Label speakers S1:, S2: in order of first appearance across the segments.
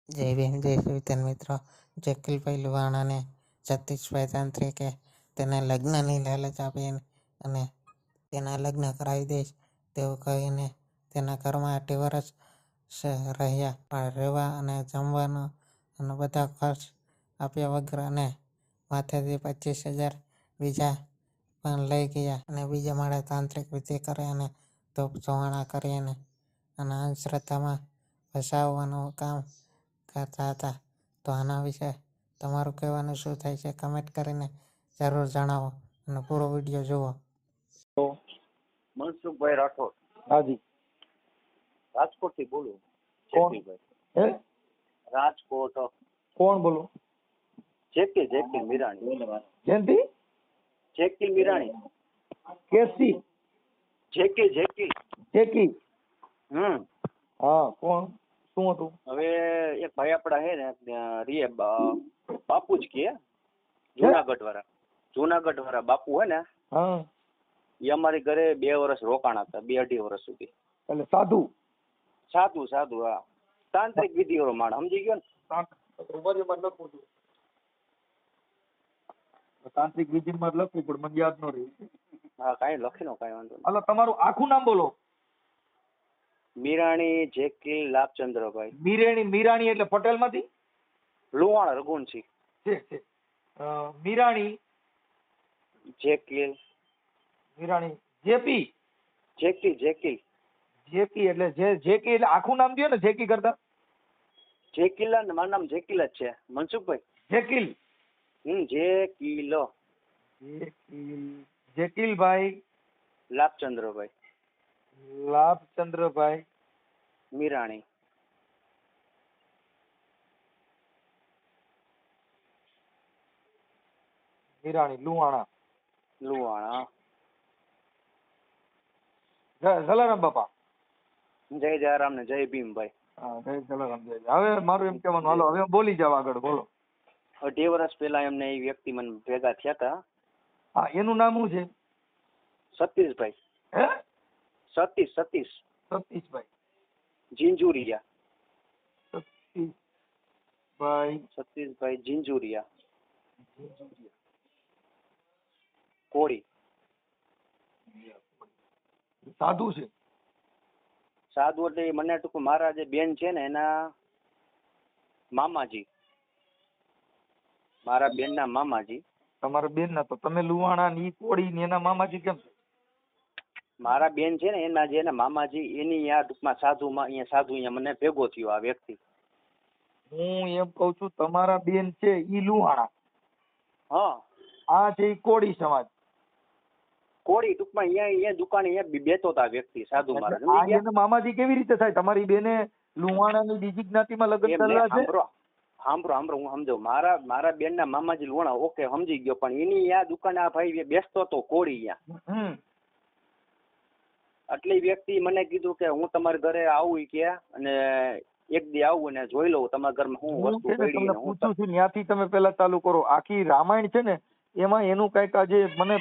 S1: જય ભીમ જય વિતન મિત્રો. જકીલભાઈ લુહાણાને સતીશભાઈ તાંત્રિકે તેને લગ્નની લાલચ આપી અને તેના લગ્ન કરાવી દઈશ તેવું કહીને તેના ઘરમાં 8 વર્ષ રહ્યા, પણ રહેવા અને જમવાનો અને બધા ખર્ચ આપ્યા વગર અને માથેથી 25,000 બીજા પણ લઈ ગયા અને બીજા માળે તાંત્રિક વિધિ કરી અને ધૂપ ધોવાણા કરી અને અંધશ્રદ્ધામાં ફસાવવાનું કામ કરતા હતા. તો આના વિશે તમારું કહેવાનું શું થાય છે કમેન્ટ કરીને જરૂર જણાવો અને પૂરો વિડીયો જુઓ.
S2: મનસુખભાઈ રાઠોડ,
S3: હાજી.
S2: રાજકોટ થી બોલું.
S3: કોણ? હે?
S2: રાજકોટ.
S3: કોણ બોલો?
S2: જેકીલ મીરાણી.
S3: જયંતિ?
S2: જેકીલ મીરાણી.
S3: કેસી?
S2: જેકીલ.
S3: ચેકી?
S2: હા,
S3: કોણ? શું હતું?
S2: હવે એક ભાઈ આપડા હે ને રીએ બાપુ જ કે જુનાગઢ વાળા બાપુ હે ને,
S3: હા,
S2: એ અમારી ઘરે 2 વર્ષ રોકાણા હતા, 2-2.5 વર્ષ સુધી.
S3: એટલે સાધુ?
S2: સાધુ. હા, તાંત્રિક વિધિ વાળો માણસ, સમજી ગયો ને?
S3: તાંત્રિક વિધિ માં લખવું પણ મને યાદ ન રહ્યું.
S2: હા, કાંઈ લખી નો, કાંઈ વાંધો નહીં.
S3: એટલે તમારું આખું નામ બોલો.
S2: મીરાણી જેકીલ લાભચંદ્રભાઈ.
S3: મીરાણી એટલે પટેલ માંથી?
S2: લુહાણા રઘુવંશી.
S3: છે. મીરાણી
S2: જેકીલ.
S3: મીરાણી જેપી?
S2: જેકીલ
S3: એટલે જેકી એટલે આખું નામ દયો ને, જેકી કરતા.
S2: જેકીલ, મારું નામ જેકીલ જ છે, મનસુખભાઈ.
S3: જેકીલ? જેકીલભાઈ લાભચંદ્રભાઈ
S2: મીરાણી. લુહાણા.
S3: જલારામ બાપા.
S2: જય જયરામ ને જય ભીમભાઈ.
S3: હા, જય જલારામ. હવે મારું એમ કહેવાનું, હાલો હવે બોલી જાવ આગળ, બોલો.
S2: 2.5 વર્ષ પહેલા એમને એ વ્યક્તિ મને ભેગા થયા હતા.
S3: હા, એનું નામ શું છે?
S2: સતીશભાઈ.
S3: હે? સતીશભાઈ
S2: જીંજુરિયા.
S3: સતીશભાઈ
S2: જીંજુરિયા કોળી.
S3: સાધુ છે?
S2: સાધુ એટલે મને ટૂંક મારા જે બેન છે ને એના મામાજી, મારા બેન ના મામાજી.
S3: તમારા બેન ના? તો તમે લુહાણા ની કોળી ને એના મામાજી કેમ?
S2: મારા બેન છે ને એના જે મામાજી, એની આ ટૂંકમાં સાધુમાં અહીંયા મને ભેગો થયો આ વ્યક્તિ.
S3: હું એમ કઉ છું, તમારા બેન છે ઈ લુહાણા,
S2: હા,
S3: આ છે ઈ કોળી સમાજ.
S2: કોળી ટૂંકમાં અહીંયા દુકાને અહીંયા બેતો હતા વ્યક્તિ, સાધુ મહારાજ.
S3: એના મામાજી કેવી રીતે થાય? તમારી બેને લુહાણા ની બીજી જ્ઞાતિમાં લગ્ન કરેલા છે?
S2: સાંભળો હું સમજો. મારા બેન ના મામાજી લુહાણા, ઓકે, સમજી ગયો. પણ એની આ દુકાને આ ભાઈ બેસતો હતો કોળી અહીંયા. એટલે વ્યક્તિ મને કીધું કે હું તમારા ઘરે આવું કે, અને એક દી આવું અને જોઈ લઉં તમારા ઘરમાં હું વસ્તુ પડી.
S3: હું પૂછું છું, ત્યાંથી તમે પેલા ચાલુ કરો. આખી રામાયણ છે ને એમાં એનું કઈક આજે મને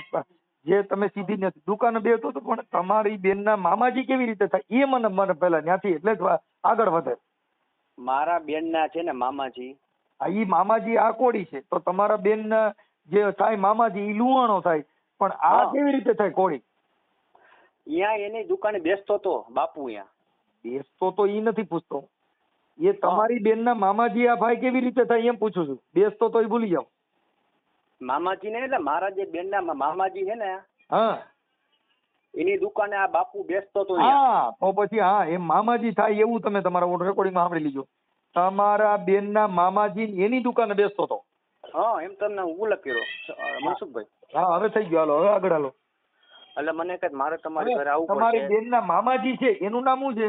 S3: જે તમે સીધી નથી દુકાને બેઠો તો, પણ તમારી બેન ના મામાજી કેવી રીતે થાય એ મને પેલા ત્યાંથી એટલે જ આગળ વધે.
S2: મારા બેન ના છે ને મામાજી,
S3: ઈ મામાજી આ કોળી છે, તો તમારા બેન ના જે થાય મામાજી ઈ લુહાણો થાય, પણ આ કેવી રીતે થાય કોળી?
S2: અહીંયા એની દુકાને બેસતો તો બાપુ. અહીંયા
S3: બેસતો તો ઈ નથી પૂછતો, એ તમારી બેન ના મામાજી આ ભાઈ કેવી રીતે થાય એમ પૂછું છું. બેસતો તો ઈ ભૂલી જાવ.
S2: મામાજી ને એટલે મારા જે બેન ના મામાજી છે ને,
S3: હા,
S2: એની દુકાને આ બાપુ બેસતો તો.
S3: હા, તો પછી હા એમ મામાજી થાય એવું તમે તમારા રેકોર્ડિંગ માં સાંભળી લીજો. તમારા બેન ના મામાજી એની દુકાને બેસતો તો.
S2: હા, એમ તમને ઉલ્લેખ કર્યો મનસુખભાઈ.
S3: હા, હવે થઈ ગયો. હાલો હવે આગળ હાલો.
S2: એટલે મને કઈ મારે તમારી ઘરે આવવું પડશે.
S3: તમારી બેન ના મામાજી છે એનું નામ શું છે?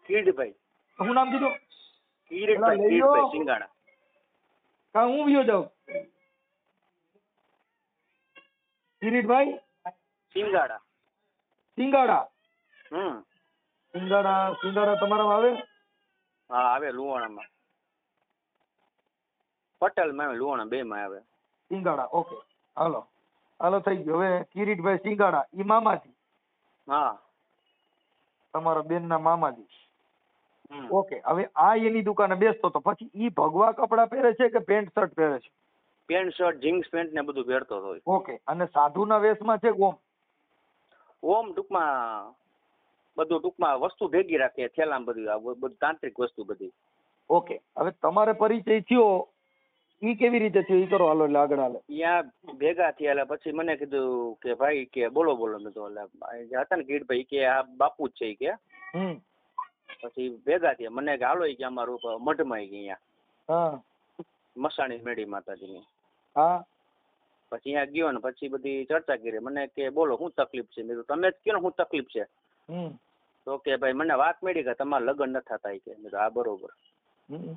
S2: કીરડભાઈ.
S3: શું નામ કીધું?
S2: કીરડભાઈ સિંગાણા.
S3: કા હું વિયો જાઉં? કિરીટભાઈ
S2: સિંગાડા.
S3: સિંગાડા તમારામાં આવે?
S2: હા, આવે. લુહાણામાં પટેલ માં આવે, લુહાણા 2 માં આવે.
S3: સિંગાડા. ઓકે, હાલો થઈ ગયો. હવે કિરીટભાઈ સિંગાડા ઈ મામાજી?
S2: હા,
S3: તમારા બેન ના મામાજી.
S2: હમ.
S3: ઓકે, હવે આ એની દુકાને બેસતો તો પછી ઈ ભગવા કપડા પહેરે છે કે પેન્ટ શર્ટ પહેરે છે?
S2: પેન્ટ શર્ટ જીન્સ પેન્ટ ને બધું પહેરતો હતો.
S3: ઓકે, અને સાધુના વેશમાં છે ઓમ?
S2: ઓમ ટૂંકમાં બધું ટૂંકમાં વસ્તુ ભેગી રાખે થેલામાં બધું આ બધું તાંત્રિક વસ્તુ બધી.
S3: ઓકે, હવે તમારે પરિચય થયો ઈ કેવી રીતે થયો ઈ કરો હાલો એટલે આગળ હાલે.
S2: ત્યાં ભેગા થયા એટલે પછી મને કીધું કે ભાઈ કે બોલો બોલો. મેં તો એટલે જે હતા ને કીડભાઈ કે આ બાપુ જ છે ઈ કે.
S3: હમ.
S2: પછી ભેગા થયા મને કે હાલો ઈ કે અમારું મઢમાં કે અહીંયા
S3: હા
S2: મસાણી મેળી માતાજીની.
S3: હા
S2: પછી અહીંયા ગયો ને પછી બધી ચર્ચા કરી. મને કે બોલો શું તકલીફ છે? મેં કીધું તમે જ કહો ને શું તકલીફ છે.
S3: હમ
S2: તો કે ભાઈ મને વાત મળી કે તમારા લગ્ન ન થતા. કે મેં કીધું હા બરોબર.
S3: હમ.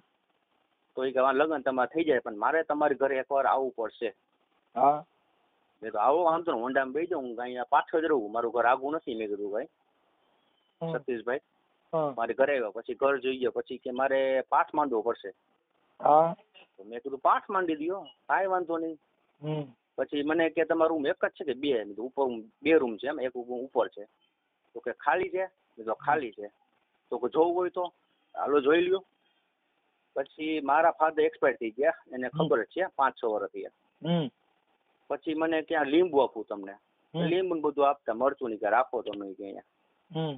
S2: તો એ કે લગ્ન તમારે થઈ જાય પણ મારે તમારી ઘરે એકવાર આવવું પડશે.
S3: હા
S2: મેં તો આવો આમ તો હોન્ડામાં બેસી જાઉં હું અહીંયા પાછળ જ રહું. મારું ઘર આગું નથી. મેં કીધું ભાઈ
S3: હમ.
S2: સતીશભાઈ
S3: હા
S2: મારે ઘરે આવ્યા પછી ઘર જોઈ ગયો પછી કે મારે પાઠ માંડવો પડશે.
S3: હા
S2: તો મેં કીધું પાઠ માંડી દો કાંઈ વાંધો નહીં.
S3: હમ.
S2: પછી મને કે તમારો રૂમ એક જ છે કે બે? મેં કીધું ઉપર બે રૂમ છે એમ એક ઉપર છે. તો કે ખાલી છે? મેં કીધું ખાલી છે. તો કે જોવું હોય તો હાલો જોઈ લ્યો. પછી મારા ફાધર એક્સપાયર થઈ ગયા એને ખબર જ છે 5-6 વર્ષ થયા.
S3: હમ.
S2: પછી મને ક્યાં લીંબુ આપું તમને લીંબુ ને બધું આપતા મરચું ની કે રાખો તમે કે અહીંયા.
S3: હમ.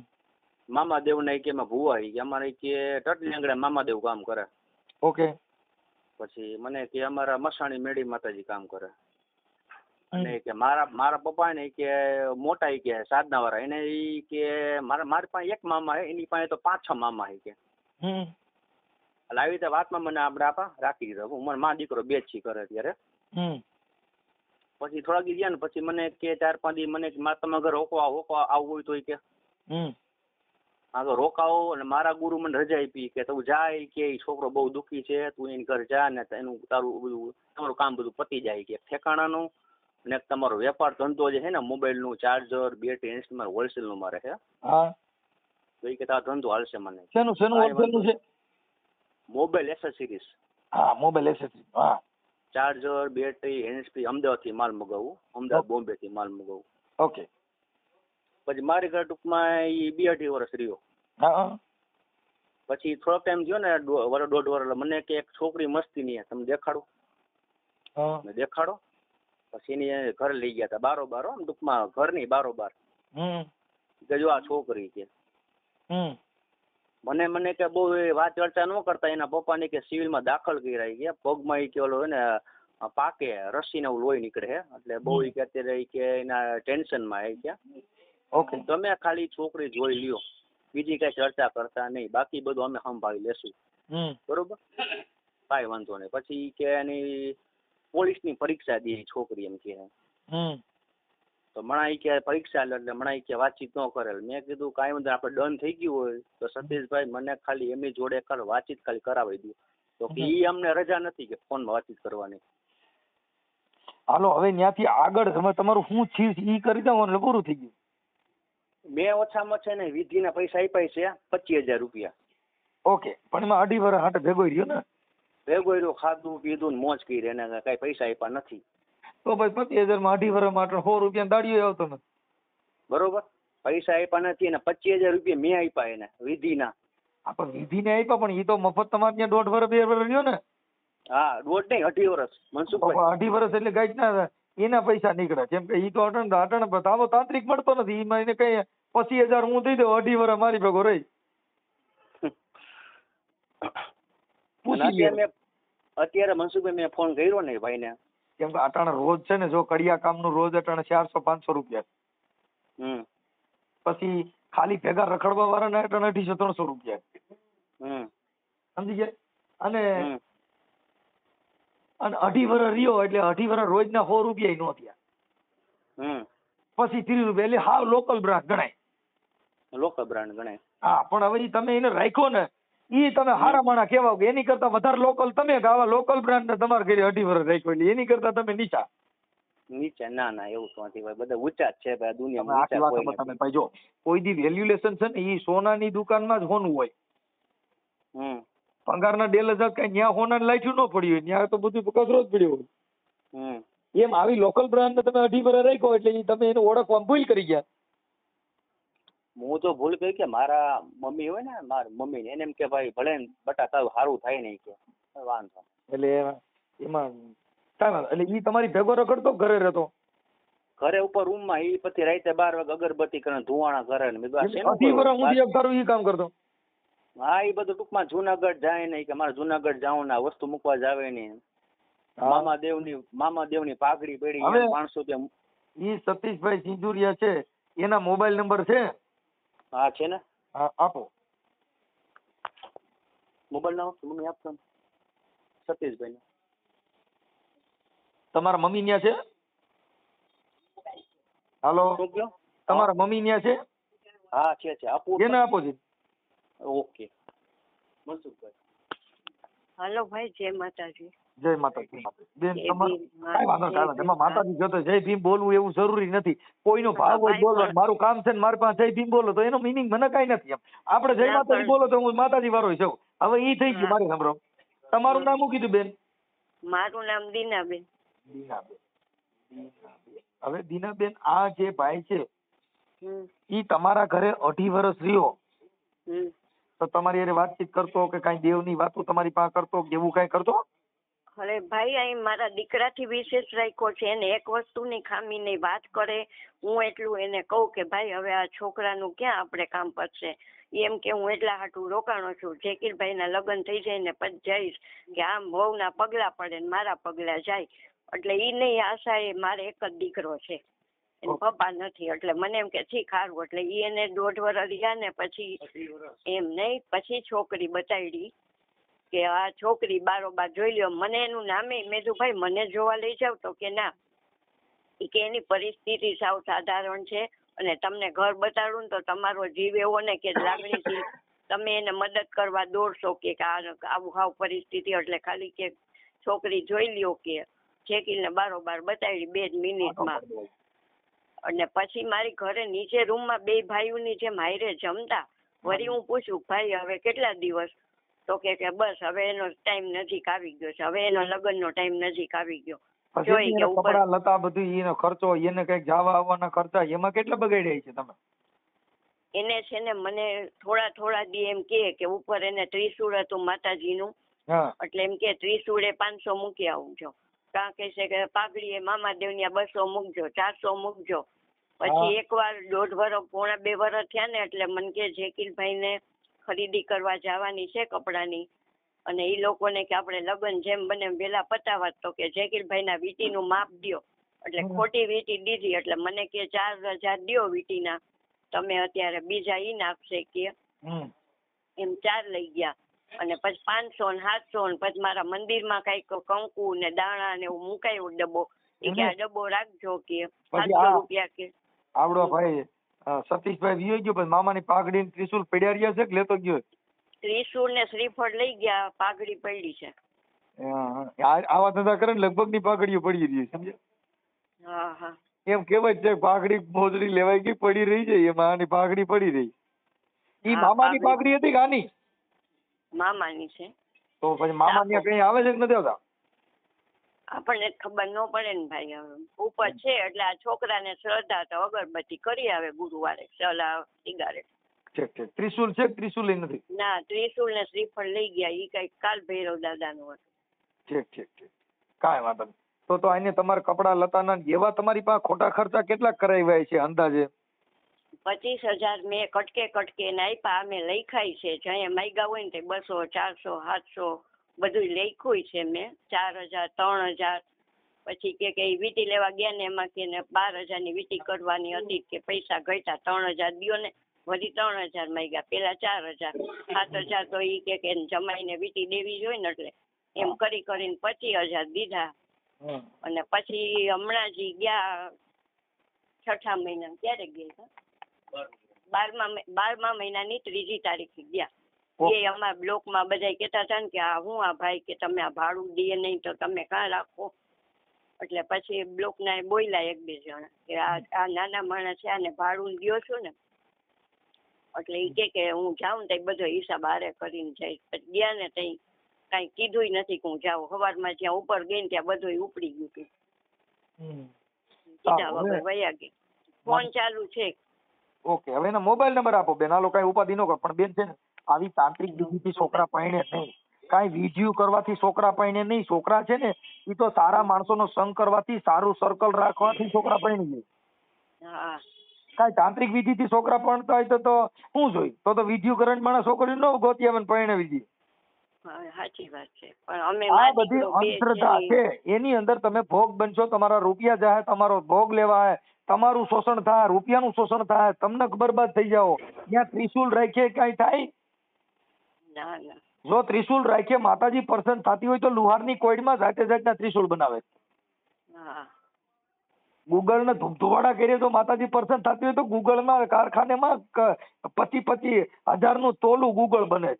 S2: મામાદેવ ને કે એમાં ભૂવા કે અમારે કે ટટલી આંગળે મામાદેવ કામ કરે.
S3: ઓકે.
S2: પછી મને કે અમારા મસાણી મેળી માતાજી કામ કરે. અને કે મારા પપ્પા ને કે મોટા કે સાધના વાળા એને ઈ કે મારી પાસે એક મામા હે એની પાસે તો 5-6 મામા હે કે. એટલે આવી રીતે વાતમાં મને આપણે આપા રાખી દીધો. હું મને મા દીકરો બે જ છી કરે અત્યારે. પછી થોડા દી ગયા ને પછી મને કે 4-5 દી મને તમારા ઘરે રોકવા આવવું હોય તો એ કે હા તો રોકાવો. અને મારા ગુરુ મને રજા આપી કે તું જાય કે છોકરો બહુ દુઃખી છે તું એની ઘર જા ને એનું તારું બધું તમારું કામ બધું પતી જાય કે ઠેકાણાનું ને તમારો વેપાર ધંધો જે છે ને મોબાઈલ નું ચાર્જર બેટરી ઇન્સ્ટ્રુમેન્ટ હોલસેલ નું મારે છે. તો એ કે તારો ધંધો હાલશે મને.
S3: શેનું છે?
S2: Mobile accessories.
S3: હા મોબાઈલ એસેસરીઝ. હા
S2: ચાર્જર બેટરી હેન્ડસ્ફ્રી અમદાવાદ થી માલ મગાવું. અમદાવાદ બોમ્બે થી માલ મગાવું.
S3: ઓકે.
S2: પછી મારી ઘર ટૂંકમાં એ 2-2.5 વર્ષ રહ્યો. પછી થોડોક ટાઈમ થયો ને 1.5 વર્ષ મને કે એક છોકરી મસ્તી ની તમે દેખાડો. મેં દેખાડો. પછી એની ઘરે લઈ ગયા હતા બારોબાર ટૂંકમાં ઘરની બારોબાર કે જો આ છોકરી કે મને કે બહુ વાત ચર્ચા ન કરતા એના પપ્પાને કે સિવિલમાં દાખલ કર્યા કે પગમાં એ કે ઓલો ને પાકે રસી ને લોહી નીકળે છે એટલે બહુ કે અત્યારે કે એના ટેન્શનમાં આવી ગયા.
S3: ઓકે.
S2: તમે ખાલી છોકરી જોઈ લ્યો બીજી કઈ ચર્ચા કરતા નહીં બાકી બધું અમે સંભાળી લેશું. બરોબર કાંઈ વાંધો નહીં. પછી કે એની પોલીસની પરીક્ષા દે છોકરી એમ કે તો મણાઈ કે પરીક્ષા એટલે મણાઈ કે વાતચીત ન કરે. મેં કીધું કાંઈ વાંધો આપણે ડન થઈ ગયું હોય તો સતીશભાઈ મને ખાલી એમની જોડે વાતચીત ખાલી કરાવી દો. તો કે ઈ અમને રજા નથી કે ફોનમાં વાતચીત કરવાની.
S3: હાલો હવે ત્યાંથી આગળ તમે તમારું શું થયું ઈ કરી દો એટલે પૂરું થઈ ગયું.
S2: મેં ઓછામાં છે ને વિધિના પૈસા આપ્યા છે 25,000 રૂપિયા.
S3: ઓકે. પણ એમાં 2.5 વર્ષ હાટે ભેગો રહ્યો ને? ભેગો
S2: રહ્યો ખાધું પીધું ને મોજ કરી એને કઈ પૈસા આપ્યા નથી.
S3: તો ભાઈ 25,000 માં 2.5 વર્ષ માટે 100 રૂપિયા દાડીઓ આવતો નથી.
S2: બરોબર પૈસા આપ્યા નથી અને 25,000 રૂપિયા મેં આપ્યા એને વિધિના.
S3: પણ વિધિને આપ્યા પણ એ તો મફત તમારે ત્યાં 1.5 વર્ષ 2 વર્ષ રહ્યો ને?
S2: હા 1.5 નહીં 2.5 વર્ષ મનસુખભાઈ.
S3: 2.5 વર્ષ એટલે ગાઈડ ના એના પૈસા નીકળે કેમ કે ઈ તો અટણ આવો તાંત્રિક મળતો નથી. એમાં એને કઈ 25,000 હું દઈ દઉં 2.5 વર્ષ મારી ભેગો રહી.
S2: અત્યારે મનસુખભાઈ મેં ફોન કર્યો ને ભાઈ ને
S3: કેમ કે અટાણે રોજ છે ને જો કડિયા કામ નું રોજ અટાણે 400-500 રૂપિયા. પછી ખાલી ભેગા રખડવા વાળા ને અટાણે 250-300 રૂપિયા. સમજી ગયા? અને 2.5 વર્ષ રહ્યો એટલે 2.5 વર્ષ રોજ ના 100 રૂપિયા નો થયા. પછી 30 રૂપિયા એટલે હાવ લોકલ બ્રાન્ડ ગણાય.
S2: લોકલ બ્રાન્ડ ગણાય.
S3: હા પણ હવે તમે એને રાખ્યો ને ઈ તમે હારા માણા કેવા કે એની કરતા વધારે લોકલ તમે આવા લોકલ બ્રાન્ડ ને તમારે ઘરે 2.5 વર્ષ રાખ્યો એટલે એની કરતા તમે નીચા.
S2: ના એવું તો નથી ભાઈ બધા ઊંચા જ છે ભાઈ દુનિયામાં.
S3: આખી વાત તમે ભાઈ જો કોઈ દી વેલ્યુલેશન છે ને ઈ સોનાની દુકાનમાં જ હોનું હોય. પગારના ડેલ જ કઈ ન્યા હોના લાઈઠું ન પડ્યું હોય ન્યા તો બધું કચરો જ પડ્યો હોય. એમ આવી લોકલ બ્રાન્ડ ને તમે 2.5 વર્ષ રાખ્યો એટલે તમે એને ઓળખવા ભૂલ કરી ગયા.
S2: હું તો ભૂલ કરી કે મારા મમ્મી હોય ને મારા મમ્મી ને એને એમ કે ભાઈ ભલે ને બટા તારું સારું થાય નહીં કે વાંધો.
S3: એટલે એમાં કાંઈ વાંધો એટલે ઈ તમારી ભેગો રખડતો ઘરે રહેતો?
S2: ઘરે ઉપર રૂમમાં ઈ પછી રાતે 12 વાગે અગરબત્તી કરે ધુવાણા કરે ને મેં કીધું આ
S3: અઢી
S2: શેનું
S3: વર્ષ
S2: કરવું?
S3: સુધી તારું ઈ કામ કરતો?
S2: હા એ બધું ટૂંકમાં જુનાગઢ જાય નહીં કે મારે જુનાગઢ જાવું ને આ વસ્તુ મૂકવા જાવે નહીં. મામાદેવની પાઘડી પડી
S3: હવે
S2: 500 રૂપિયા.
S3: ઈ સતીશભાઈ સિંધુરિયા છે એના મોબાઈલ નંબર છે?
S2: હા છે ને.
S3: હા આપો.
S2: મોબાઈલ ના મમ્મી આપતો ને સતીશભાઈ ને.
S3: તમારા મમ્મી ન્યા છે? હાલો,
S2: શું કયો?
S3: તમારા મમ્મી ન્યા છે?
S2: હા છે આપો.
S3: એને આપો છે.
S2: ઓકે મનસુખભાઈ.
S4: હાલો ભાઈ, જય માતાજી.
S3: જય માતાજી. બેન
S4: જય
S3: તમારે
S4: ભીમ.
S3: કાંઈ વાંધો
S4: જય
S3: નહીં. એમાં
S4: ભીમ.
S3: માતાજી જોતો જય ભીમ બોલવું એવું જરૂરી નથી. કોઈનો ભાવ હોય
S4: ભાઈ
S3: બોલવાનો. મારું કામ છે ને મારી પાસે જય ભીમ બોલો તો એનો મિનિંગ મને કાંઈ નથી. એમ આપણે જય
S4: ના,
S3: માતાજી
S4: પણ-
S3: બોલો તો હું માતાજી વાળો છું. હવે ઈ થઈ ગયું.
S4: હા.
S3: મારે સાંભળો, તમારું નામ શું કીધું બેન?
S4: મારું નામ દીનાબેન.
S3: દીનાબેન. હવે દીનાબેન આ જે ભાઈ છે
S4: હમ
S3: ઈ તમારા ઘરે 2.5 વર્ષ રહ્યો
S4: હમ
S3: તો તમારી હારે વાતચીત કરતો કે કાંઈ દેવની વાતો તમારી પાસે કરતો કે એવું કાંઈ કરતો?
S4: અરે ભાઈ, અહીં મારા દીકરાથી વિશેષ રાખ્યો છે. એને એક વસ્તુની ખામી નહીં. વાત કરે હું એટલું એને કહું કે ભાઈ હવે આ છોકરાનું ક્યાં આપણે કામ પડશે. એમ કે હું એટલા હાટું રોકાણો છું. જેકીરભાઈના લગ્ન થઈ જાય ને પછી જઈશ કે આમ વહુના પગલા પડે ને મારા પગલા જાય. એટલે ઈ નહીં આશા એ મારે એક જ દીકરો છે. એને પપ્પા નથી. એટલે મને એમ કે ઠીક સારું. એટલે ઈ એને 1.5 વર્ષ રહ્યા ને પછી એમ નહીં પછી છોકરી બતાડી કે આ છોકરી બારોબાર જોઈ લ્યો. મને એનું નામે મેં કીધું ભાઈ મને જોવા લઈ જાવ તો કે ના. ઈ કે એની પરિસ્થિતિ સાવ સાધારણ છે અને તમને ઘર બતાડું ને તો તમારો જીવ એવો ને કે લાગણીથી તમે એને મદદ કરવા દોડશો કે આવું હાવ પરિસ્થિતિ. એટલે ખાલી કે છોકરી જોઈ લ્યો કે જેકીને બારોબાર બતાડી 2 મિનિટમાં. અને પછી મારી ઘરે નીચે રૂમમાં 2 ભાઈઓની જેમ હારે જમતા. વળી હું પૂછું ભાઈ હવે કેટલા દિવસ? તો કે બસ હવે એનો ટાઈમ નજીક આવી ગયો છે. હવે એનો લગ્નનો ટાઈમ નજીક આવી ગયો. જોઈ કે ઉપર
S3: કપડા લતા બધું એનો ખર્ચો એને કઈક જવા આવવાના ખર્ચા એમાં કેટલા બગાડ્યા છે તમે?
S4: એને છે ને મને થોડા દી એમ કે ઉપર એને ત્રિશુળ હતું માતાજીનું.
S3: હા.
S4: એટલે એમ કે ત્રિશુળે 500 મૂકી આવજો. કારણ કે છે કે પાઘડીએ મામાદેવની 200 મૂકજો, 400 મૂકજો. પછી એકવાર 1.5 વર્ષ પોણા 2 વર્ષ થયા ને એટલે મને કે જેકીલભાઈને ખરીદી કરવા જવાની છે કપડાની. અને એ લોકોને કે આપણે લગ્ન જેમ બને વહેલા પતાવા. તો કે જેકીલભાઈના વીટીનું માપ દ્યો. એટલે ખોટી વીટી દીધી. એટલે મને કે 4000 દ્યો વીટીના તમે. અત્યારે બીજા ઈ નાખશે કે એમ 4 લઈ ગયા. અને પછી 500 ને 700 ને પછી મારા મંદિરમાં કઈક કંકુ ને દાણા ને એવું મુકાયું ડબ્બો. એ કે આ ડબ્બો રાખજો કે 700 રૂપિયા કે.
S3: આવડો ભાઈ સતીશભાઈ વિયો ગયો પછી મામાની પાઘડી ને ત્રિશુલ પડ્યા રહ્યા છે કે લેતો ગયો?
S4: ત્રિશુળ ને શ્રીફળ લઈ ગયા, પાઘડી પડી છે.
S3: આવા ધંધા કરે ને લગભગ ની પાઘડીઓ પડી રહી છે સમજે.
S4: હા હા
S3: એમ કેવાય છે પાઘડી મોજડી લેવાય ગઈ પડી રહી છે એમાં આની પાઘડી પડી રહી. ઈ મામાની પાઘડી હતી કે આની?
S4: મામાની છે.
S3: તો પછી મામા ત્યાં કઈ આવે છે કે નથી આવતા?
S4: આપણને ખબર ન પડે ને ભાઈ. હવે ઉપર છે એટલે આ છોકરાને શ્રદ્ધા તો અગરબત્તી કરી આવે ગુરુવારે. સલા સિગારેટ.
S3: ઠીક. ત્રિશુલ છે? ત્રિશુલ નથી?
S4: ના, ત્રિશુલ ને શ્રીફળ લઈ ગયા. ઈ કઈક કાલ ભૈરવ દાદાનું હતું.
S3: ઠીક. કાંઈ વાંધો નહીં. તો આને તમારા કપડા લતાના એવા તમારી પાસે ખોટા ખર્ચા કેટલા કરાવ્યા છે અંદાજે?
S4: 25,000 મેં કટકે ને આપ્યા. અમે લખાય છે જ્યાં માગ્યા હોય ને તે 200, 400, 700 બધું લખ્યું છે મેં. 4,000, 3,000. પછી કે વીટી લેવા ગયા ને એમાં કે 12,000 ની વીટી કરવાની હતી કે પૈસા ઘટ્યા 3,000 દ્યો ને. વળી 3,000 માંગ્યા. પેલા 4,000, 7,000 તો ઈ કે જમાઈને વીટી દેવી જોઈએ ને એટલે એમ કરીને 25,000 દીધા. અને પછી હમણાં જ ગયા 6ઠા મહિના. ક્યારે ગયા? 12મા મહિનાની 3જી તારીખે ગયા. એ અમારા બ્લોકમાં બધા કહેતા હતા ને કે હું આ ભાઈ કે તમે આ ભાડું દે નહીં તો તમે કાં રાખો. એટલે પછી બ્લોકના બોલ્યા 1-2 જણા કે આ નાના માણસ છે આને ભાડું દ્યો છો ને. એટલે એ કે હું જાઉં ને તો બધો હિસાબ હારે કરીને જઈશ. પછી ગયા ને તઈ કાંઈ કીધું નથી કે હું જાઉં. સવારમાં જ્યાં ઉપર ગઈ ને ત્યાં બધું ઉપડી ગયું હતું. કીધા વગર વયા ગઈ. ફોન ચાલુ છે.
S3: ઓકે, હવે એના મોબાઈલ નંબર આપો બેન. હાલો કાંઈ ઉપાધિ ન કરો, પણ બેન છે ને આવી તાંત્રિક વિધિથી છોકરા પરણે નહીં, કાંઈ વિધિઓ કરવાથી છોકરા પરણે નહીં. છોકરા છે ને એ તો સારા માણસોનો સંગ કરવાથી, સારું સર્કલ રાખવાથી છોકરા પરણી જાય.
S4: હા
S3: કાંઈ તાંત્રિક વિધિથી છોકરા પરણતા હોય તો શું જોઈ? તો વિધિઓ કરંટ માણસ છોકરી ન ગોતી આવે ને પરણાવી દે.
S4: હા સાચી વાત છે, પણ અમે
S3: આ
S4: મારા
S3: બધી
S4: દીકરો બે
S3: અંધશ્રદ્ધા
S4: છે
S3: છે. એની અંદર તમે ભોગ બનશો, તમારા રૂપિયા જાય, તમારો ભોગ લેવાય, તમારું શોષણ થાય, રૂપિયાનું શોષણ થાય, તમને બરબાદ થઈ જાઓ. ત્યાં ત્રિશુલ રાખીએ કાંઈ થાય?
S4: ના ના
S3: જો ત્રિશુલ રાખીએ માતાજી પ્રસન્ન થતી હોય તો લુહારની કોઈડમાં જાતે જાતના ત્રિશુલ બનાવે.
S4: હા
S3: ગૂગલને ધુમધુવાડા કરીએ તો માતાજી પ્રસન્ન થતી હોય તો ગૂગલમાં કારખાનેમાં 25,000નું તોલું ગૂગલ બને.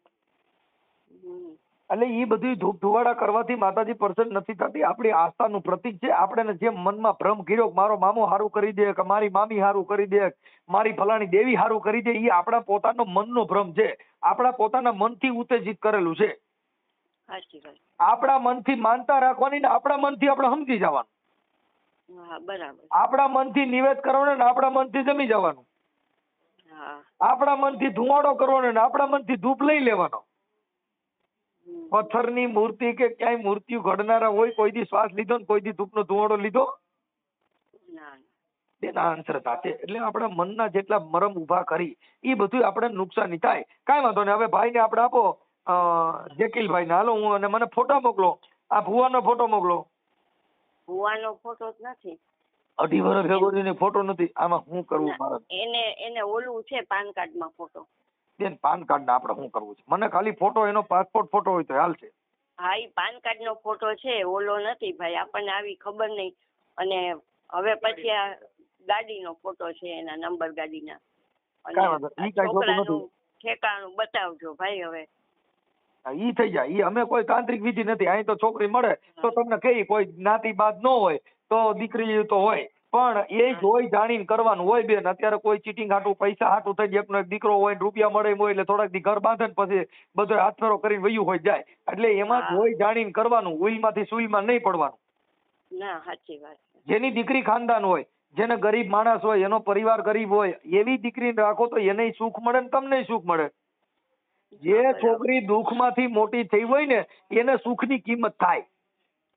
S4: હમ.
S3: એટલે એ બધી ધૂપધુવાડા કરવાથી માતાજી પ્રસન્ન નથી થતી. આપણી આસ્થાનું પ્રતીક છે. આપણે જેમ મનમાં ભ્રમ કર્યો મારો મામો હારું કરી દે, કે મારી મામી હારું કરી દે, મારી ફલાણી દેવી હારું કરી દે, એ આપણા પોતાનો મનનો ભ્રમ છે. આપણા પોતાના મનથી ઉત્તેજિત કરેલું છે.
S4: સાચી વાત.
S3: આપણા મનથી માનતા રાખવાની ને આપણા મનથી આપણે સમજી જવાનું.
S4: હા બરાબર.
S3: આપણા મનથી નિવેદ કરવાનું ને આપણા મનથી જમી જવાનું.
S4: હા
S3: આપણા મનથી ધુમાડો કરવાનો ને આપણા મનથી ધૂપ લઈ લેવાનો.
S4: હમ.
S3: પથ્થરની મૂર્તિ કે ક્યાંય મૂર્તિઓ ઘડનારા હોય, કોઈ દી શ્વાસ લીધો ને કોઈ દી ધૂપનો ધુમાડો લીધો?
S4: ના
S3: એના અંધશ્રદ્ધા છે. એટલે આપણા મનના જેટલા મરમ ઉભા કરી એ બધું આપણે નુકસાની થાય. કાંઈ વાંધો નહીં. હવે ભાઈને આપણે આપો, જકીલભાઈને. હાલો હું અને મને ફોટો મોકલો. આ ભુવાનો ફોટો મોકલો.
S4: ભુવાનો ફોટો જ નથી.
S3: 2.5 વર્ષ ભેગો ફોટો નથી. આમાં શું કરવું મારે?
S4: એને ઓલું છે પાન કાર્ડમાં ફોટો.
S3: બેન પાન કાર્ડ ને આપણે શું કરવું છે? મને ખાલી ફોટો, એનો પાસપોર્ટ ફોટો હોય તો હાલશે.
S4: હા ઈ પાન કાર્ડ નો ફોટો છે, ઓલો નથી ભાઈ. આપણને આવી ખબર નહીં. અને હવે પછી આ ગાડીનો ફોટો છે, એના નંબર ગાડીના.
S3: કાંઈ વાંધો
S4: અને
S3: ઈ કાંઈ ખોટું
S4: છોકરાનું
S3: નથી.
S4: ઠેકાણું બતાવજો ભાઈ. હવે
S3: ઈ થઈ જાય. ઈ અમે કોઈ તાંત્રિક વિધિ નથી. અહીં તો છોકરી મળે તો તમને કઈ કોઈ જ્ઞાતિ બાદ ન હોય તો દીકરી તો હોય, પણ એ જોઈ જાણીને કરવાનું હોય બેન. અત્યારે કોઈ ચીટિંગ હાટું, પૈસા હાટું થઈ જાય, એકનો એક દીકરો હોય, રૂપિયા મળે હોય એટલે થોડાક દી ઘર બાંધે ને પછી બધો હાથફેરો કરીને વયું હોય જાય. એટલે એમાં જોઈ જાણીને કરવાનું. ઉઈલમાંથી સુઈલમાં નહીં પડવાનું.
S4: ના સાચી વાત છે.
S3: જેની દીકરી ખાનદાન હોય, જેને ગરીબ માણસ હોય, એનો પરિવાર ગરીબ હોય, એવી દીકરીને રાખો તો એને સુખ મળે ને તમને સુખ મળે. જે છોકરી દુઃખમાંથી મોટી થઈ હોય ને એને સુખની કિંમત થાય.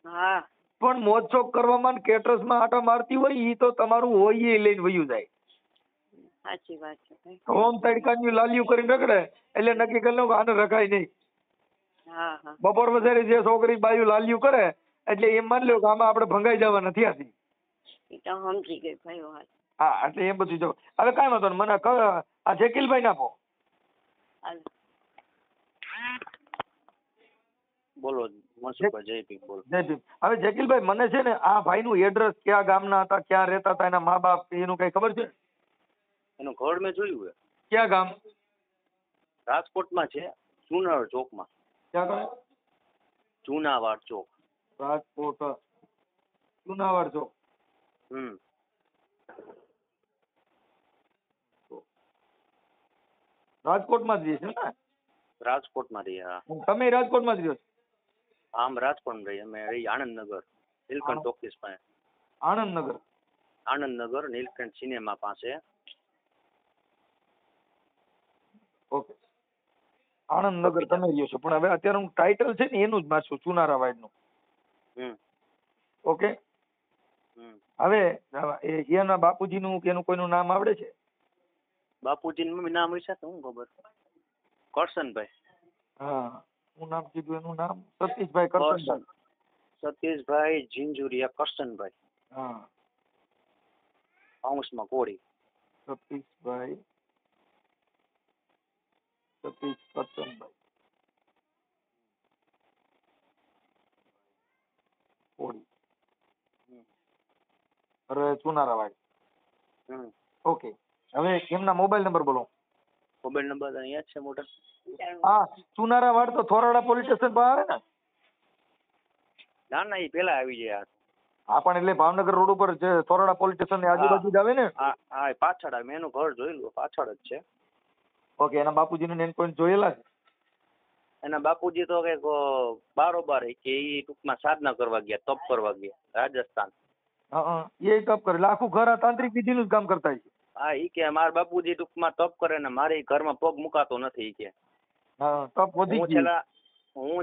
S4: હા
S3: પણ મોજશોખ કરવામાં ને કેટરસમાં આટા મારતી હોય ઈ તો તમારું હોય એ લઈને વયું જાય.
S4: સાચી વાત છે ભાઈ.
S3: હોમ તડકાની લાલિયું કરીને રખડે એટલે નક્કી કરી લો કે આને રખાય નહીં.
S4: હા હા
S3: બપોર વસારે જે છોકરી બાયું લાલિયું કરે એટલે એમ માની લો કે આમાં આપણે ભંગાઈ જવા નથી આથી.
S4: એ તો સમજી ગઈ ભાઈ વાત.
S3: હા એટલે એ બધું જો. હવે કાંઈ વાંધો નહીં. મને આ જકીલભાઈ ને આપો.
S4: હાલો.
S2: બોલો મનસુખભાઈ, જય ભીમ. બોલો.
S3: જય ભીમ. હવે જકીલભાઈ મને છે ને આ ભાઈનું એડ્રેસ, ક્યાં ગામના હતા, ક્યાં રહેતા હતા, એના મા બાપ, એનું કઈ ખબર છે?
S2: એનું ઘર મેં જોયું છે.
S3: ક્યાં ગામ?
S2: રાજકોટમાં છે, જુનાવાડ ચોકમાં.
S3: ક્યાં ગામ?
S2: જુનાવાડ ચોક.
S3: રાજકોટ જુનાવાડ ચોક. રાજકોટમાં જ રહે છે ને?
S2: રાજકોટમાં રહીએ. હા.
S3: તમે રાજકોટમાં જ રહ્યો છો?
S2: આમ રાજકોટ રહીએ. અમે રહી આણંદનગર, નીલકંઠ ઓફિસ પાસે.
S3: આણંદનગર.
S2: આણંદનગર નીલકંઠ સિનેમા પાસે.
S3: ઓકે, આણંદનગર તમે રહ્યો છો. પણ હવે અત્યારે હું ટાઇટલ છે ને એનું જ મારશું, ચુનારાવાડ નું. ઓકે. હવે એના બાપુજીનું કે એનું કોઈનું નામ આવડે છે?
S2: બાપુજીનું નામ હશે તો હું ખબર. કરશનભાઈ.
S3: હા, હું નામ કીધું એનું નામ સતીશભાઈ કરશનભાઈ.
S2: સતીશભાઈ ઝીંઝુરિયા કરશનભાઈ.
S3: હા,
S2: પાઉસમાં કોળી.
S3: સતીશ કરશનભાઈ કોળી. અરે ચુનારાવાડ. ઓકે. હવે એમના મોબાઈલ નંબર બોલો.
S2: મોબાઈલ નંબર અહીંયા જ છે મોટા.
S3: હા, ચુનારાવાડ તો થોરાડા પોલીસ સ્ટેશન પર આવે ને?
S2: ના ના, એ પેલા આવી જાય.
S3: હા, પણ એટલે ભાવનગર રોડ ઉપર જે થોરાડા પોલીસ સ્ટેશન ની આજુબાજુ જ આવે ને?
S2: હા, પાછળ આવે. મેં એનું ઘર જોયેલું, પાછળ જ છે.
S3: ઓકે. એના બાપુજીને એન કોઈ જોયેલા છે?
S2: એના બાપુજી તો કઈક બારોબાર કે એ ટૂંકમાં સાધના કરવા ગયા, તપ કરવા ગયા રાજસ્થાન.
S3: હા, એ તપ કરે. આખું ઘર આ તાંત્રિક વિધિ નું જ કામ કરતા છે.
S2: હા ઈ કે મારા બાપુજી ટૂંકમાં તપ કરે ને મારે ઘરમાં પગ મુકાતો નથી ઈ કે.
S3: હા તપ વધી
S2: હું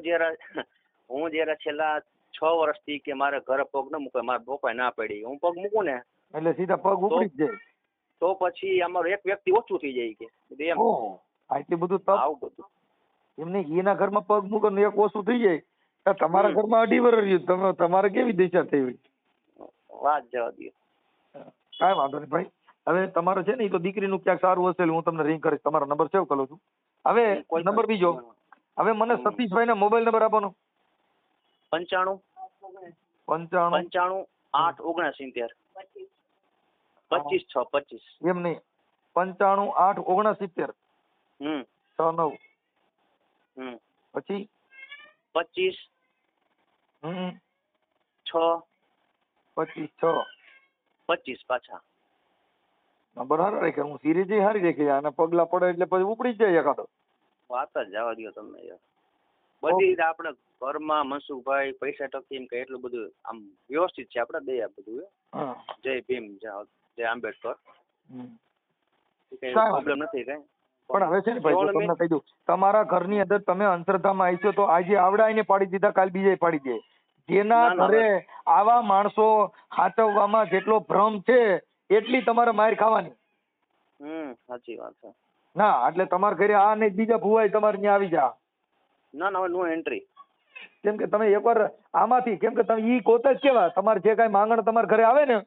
S3: ગયું.
S2: જયારે છેલ્લા 6 વર્ષથી કે મારે ઘરે પગ ન મૂકે, મારા પપ્પાએ ના પડી, હું પગ મૂકું ને
S3: એટલે સીધા પગ ઉપડી જ જાય.
S2: તો પછી અમારું એક વ્યક્તિ ઓછું થઈ જાય કે એમ.
S3: ઓહ, આટલું બધું તપ.
S2: આવું બધું.
S3: એમને એના ઘરમાં પગ મૂકો ને એક ઓછું થઈ જાય. તો તમારા ઘરમાં 2.5 વર્ષ રહ્યું, તમારે કેવી દિશા થઈ હોય?
S2: વાત જવા દો.
S3: કાંઈ વાંધો નહીં ભાઈ. હવે તમારે છે ને એ તો દીકરીનું ક્યાંક સારું હશે, હું તમને રિંગ કરીશ, તમારો નંબર સેવ કરું છું. હવે નંબર બીજો, હવે મને સતીશભાઈ ના મોબાઈલ નંબર આપવાનો.
S2: 95 8 69 25 6 25.
S3: એમ નહીં, 95 8 69 69 પછી
S2: 25 6
S3: 25 6
S2: 25 પાછા.
S3: નંબર હારા રાખ્યા, હું સિરીજ હારી રાખી, અને પગલા પડે એટલે પછી ઉપડી જ જાય એકાદો.
S2: વાત જ જવા દો તમને યાર. બધી રીતે આપણે ઘરમાં મનસુખભાઈ પૈસા ટકી એમ કે એટલું બધું આમ વ્યવસ્થિત છે આપણે દયા બધું. જય ભીમ, જય આંબેડકર. કઈ પ્રોબ્લેમ નથી કઈ.
S3: પણ હવે છે ને ભાઈ, તમને કહી દઉં, તમારા ઘરની અંદર તમે અંતરધામમાં આવીશો તો આજે આવડાઈને પાડી દીધા, કાલ બીજે પાડી દે. જેના ઘરે આવા માણસો હાચવવામાં જેટલો ભ્રમ છે એટલી તમારે માર ખાવાની.
S2: સાચી વાત છે.
S3: ના એટલે તમારા ઘરે આ નહીં બીજા ભુવાઈ તમારે ત્યાં આવી જા.
S2: ના હવે નો એન્ટ્રી.
S3: કેમ કે તમે એકવાર આમાંથી, કેમ કે તમે ઈ કોત જ કેવા, તમારે જે કઈ માંગણ તમારા ઘરે આવે ને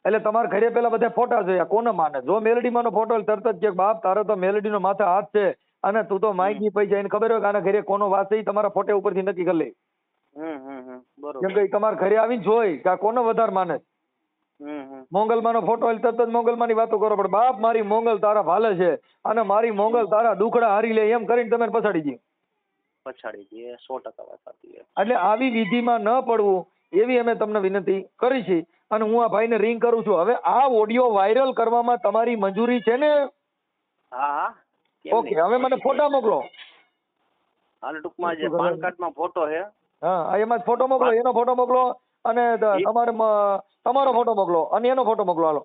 S3: એટલે તમારા ઘરે પેલા બધા ફોટા જોયા, કોને માને? જો મેલડીમાં નો ફોટો તરત જ કે બાપ તારો તો મેલડી નો માથે હાથ છે અને તું તો માગી પૈસા, એને ખબર હોય કે આના ઘરે કોનો વાસ છે, તમારા ફોટે ઉપરથી નક્કી કરી લે. કેમ કે તમારા ઘરે આવીને જોઈ કે આ કોનો વધારે માને. મોંગલમાં નો ફોટો તરત જ મોંગલમાં ની વાતો કરો, પણ બાપ મારી મોંગલ તારા ભાલે છે અને મારી મોંગલ તારા દુખડા હારી લે, એમ કરીને તમે પછાડી દઈએ.
S2: 100% વાત સાચી.
S3: એટલે આવી વિધિમાં ન પડવું એવી અમે તમને વિનંતી કરી છે. અને હું આ ભાઈને રિંગ કરું છું. હવે આ ઓડિયો વાયરલ કરવામાં તમારી મંજૂરી છે ને?
S2: હા.
S3: ઓકે, હવે મને ફોટા મોકલો.
S2: હાલ ટૂંકમાં જે પાન કાર્ડમાં ફોટો છે.
S3: હા, એમાં ફોટો મોકલો, એનો ફોટો મોકલો અને તમારો ફોટો મોકલો અને એનો ફોટો મોકલો. હાલો,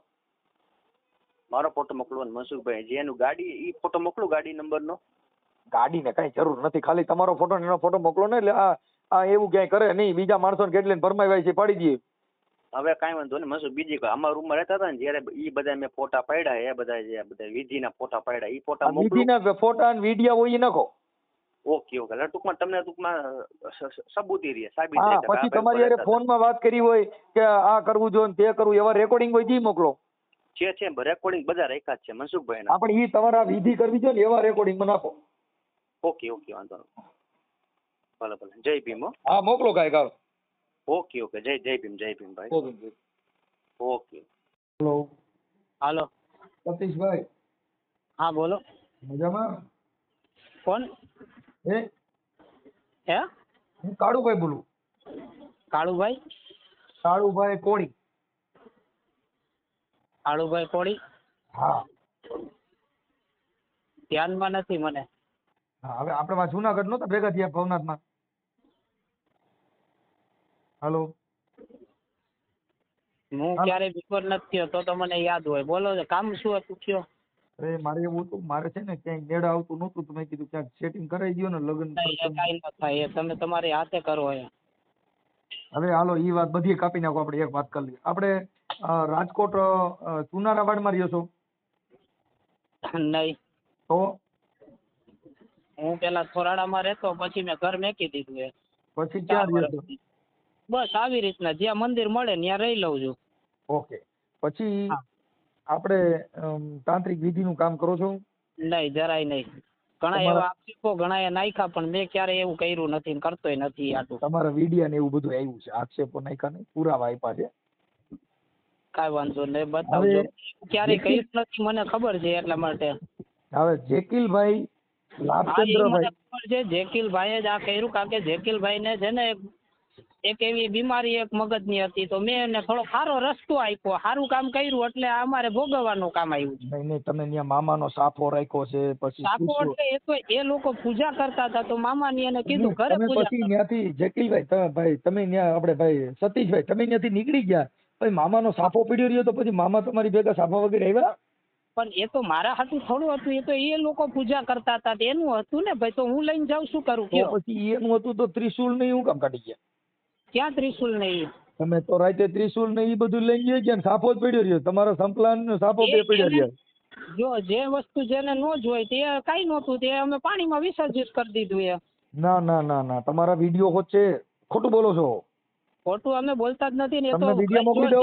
S2: મારો ફોટો મોકલો અને મનસુખભાઈ જે એનું ગાડી ઈ ફોટો મોકલો, ગાડી નંબરનો.
S3: ગાડીને કઈ જરૂર નથી, ખાલી તમારો ફોટો એનો ફોટો મોકલો ને, એટલે આ એવું ક્યાંય કરે નહીં, બીજા માણસોને કેટલી ફરમાઈ છે પાડી દઈએ.
S2: હવે કાંઈ વાંધો નહીં મનસુખ, બીજી કોઈ અમારા રૂમમાં રહેતા હતા ને જયારે ઈ બધા મેં ફોટા પાડ્યા, એ બધા જે બધા વિધિના ફોટા પાડ્યા, ઈ ફોટા
S3: વિધિના ફોટા અને વિડીયો હોય એ નાખો.
S2: ઓકે. એટલે ટૂંકમાં સબૂતી રહે, સાબિત
S3: હા,
S2: રહે.
S3: પછી તમારી યારે ફોનમાં વાત કરી હોય કે આ કરવું જોઈએ તે કરવું, એવા રેકોર્ડિંગ હોય જી મોકલો.
S2: છે રેકોર્ડિંગ બધા રાખ્યા જ છે મનસુખભાઈ.
S3: આપણે ઈ તમારા વિધિ કરવી છે ને એવા રેકોર્ડિંગમાં નાખો.
S2: ઓકે વાંધો નહીં. ભલે જય ભીમ.
S3: હા મોકલો કાંઈક. આવે
S2: ઓકે જય ભીમ ભાઈ. ઓકે.
S5: હાલો
S3: સતીશભાઈ.
S5: હા બોલો.
S3: મજામાં?
S5: કોણ?
S3: હે હું કાળુભાઈ બોલું.
S5: કાળુભાઈ?
S3: કાળુભાઈ કોળી.
S5: કાળુભાઈ કોળી?
S3: હા.
S5: ધ્યાનમાં નથી મને.
S3: હા, હવે આપણે જુનાગઢ નહોતા ભેગા થયા ભવનાથમાં. હાલો,
S5: હું ક્યારેય બિફોર નથી થયો તો મને યાદ હોય. બોલો, કામ શું હતું કયો?
S3: અરે મારે એવું હતું, મારે છે ને ક્યાંય મેળ આવતું નહોતું, તો મેં કીધું ક્યાંક સેટિંગ કરાવી દો ને લગ્ન.
S5: કાંઈ ન થાય, તમે તમારી હાથે કરો.
S3: હવે હાલો ઈ વાત બધી કાપી નાખો. આપણે એક વાત કરી લઈએ. આપણે રાજકોટ ચુનારાવાડમાં રહ્યો છો?
S5: નહીં.
S3: તો
S5: હું પેલા થોરાડામાં રહેતો, પછી મેં ઘર મેકી દીધું.
S3: પછી ક્યાં રહ્યો છો?
S5: બસ આવી રીતના જ્યાં મંદિર મળે ત્યાં રહી લઉં છું.
S3: ઓકે. પછી આપણે તાંત્રિક વિધિનું કામ કરો છો?
S5: નહીં, જરાય નહીં. ઘણા એવા આક્ષેપો ઘણા એ નાખ્યા, પણ મેં ક્યારે એવું કર્યું નથી, કરતોય નથી. આટલું
S3: તમારા વિડિયા ને એવું બધું આવ્યું છે? આક્ષેપો નાખ્યા નહીં, પુરાવા આપ્યા છે?
S5: કાંઈ વાંધો નહીં, બતાવજો. ક્યારેય કર્યું નથી, મને ખબર છે એટલા માટે.
S3: હવે જેકીલભાઈ લાભચંદ્રભાઈ
S5: ખબર છે, જેકીલભાઈ જ આ કર્યું, કારણ કે જેકીલભાઈ ને છે ને એક એવી બીમારી એક મગજની હતી, તો મેં એને થોડો સારો રસ્તો આપ્યો, સારું કામ કર્યું, એટલે અમારે ભોગવવાનું કામ આવ્યું.
S3: નહીં, તમે ત્યાં મામાનો સાફો રાખ્યો છે? પછી
S5: સાફો એટલે એ તો એ લોકો પૂજા કરતા હતા, તો મામાની એને કીધું ઘરે પૂજા.
S3: પછી ત્યાંથી જેકીલભાઈ તમે ત્યાં આપણે ભાઈ સતીશભાઈ તમે ત્યાંથી નીકળી ગયા પછી મામાનો સાફો પીડ્યો રહ્યો તો પછી મામા તમારી ભેગા સાફા વગેરે આવ્યા?
S5: પણ એ તો મારા હાટું થોડું હતું, એ તો એ લોકો પૂજા કરતા હતા એનું હતું ને ભાઈ, તો હું લઈને જાઉં શું કરું
S3: તો
S5: કયો?
S3: પછી એનું હતું તો ત્રિશુલ ને હું કામ કાઢી ગયા?
S5: ક્યાં ત્રિશુલ નહીં?
S3: તમે તો રાતે ત્રિશુલ ને એ બધું લઈ ગયા ગયા ને સાફો જ પડ્યો રહ્યો તમારો સંપલાન ને સાફો બે પડ્યા રહ્યા.
S5: જો જે વસ્તુ જેને ન જોઈ તે કઈ નહોતું, તે અમે પાણીમાં વિસર્જિત કરી દીધું. એ
S3: ના ના ના ના તમારા વિડીયો વચ્ચે ખોટું બોલો છો.
S5: ખોટું અમે બોલતા જ નથી ને. એ તો
S3: તમને વિડીયો મોકલી દો.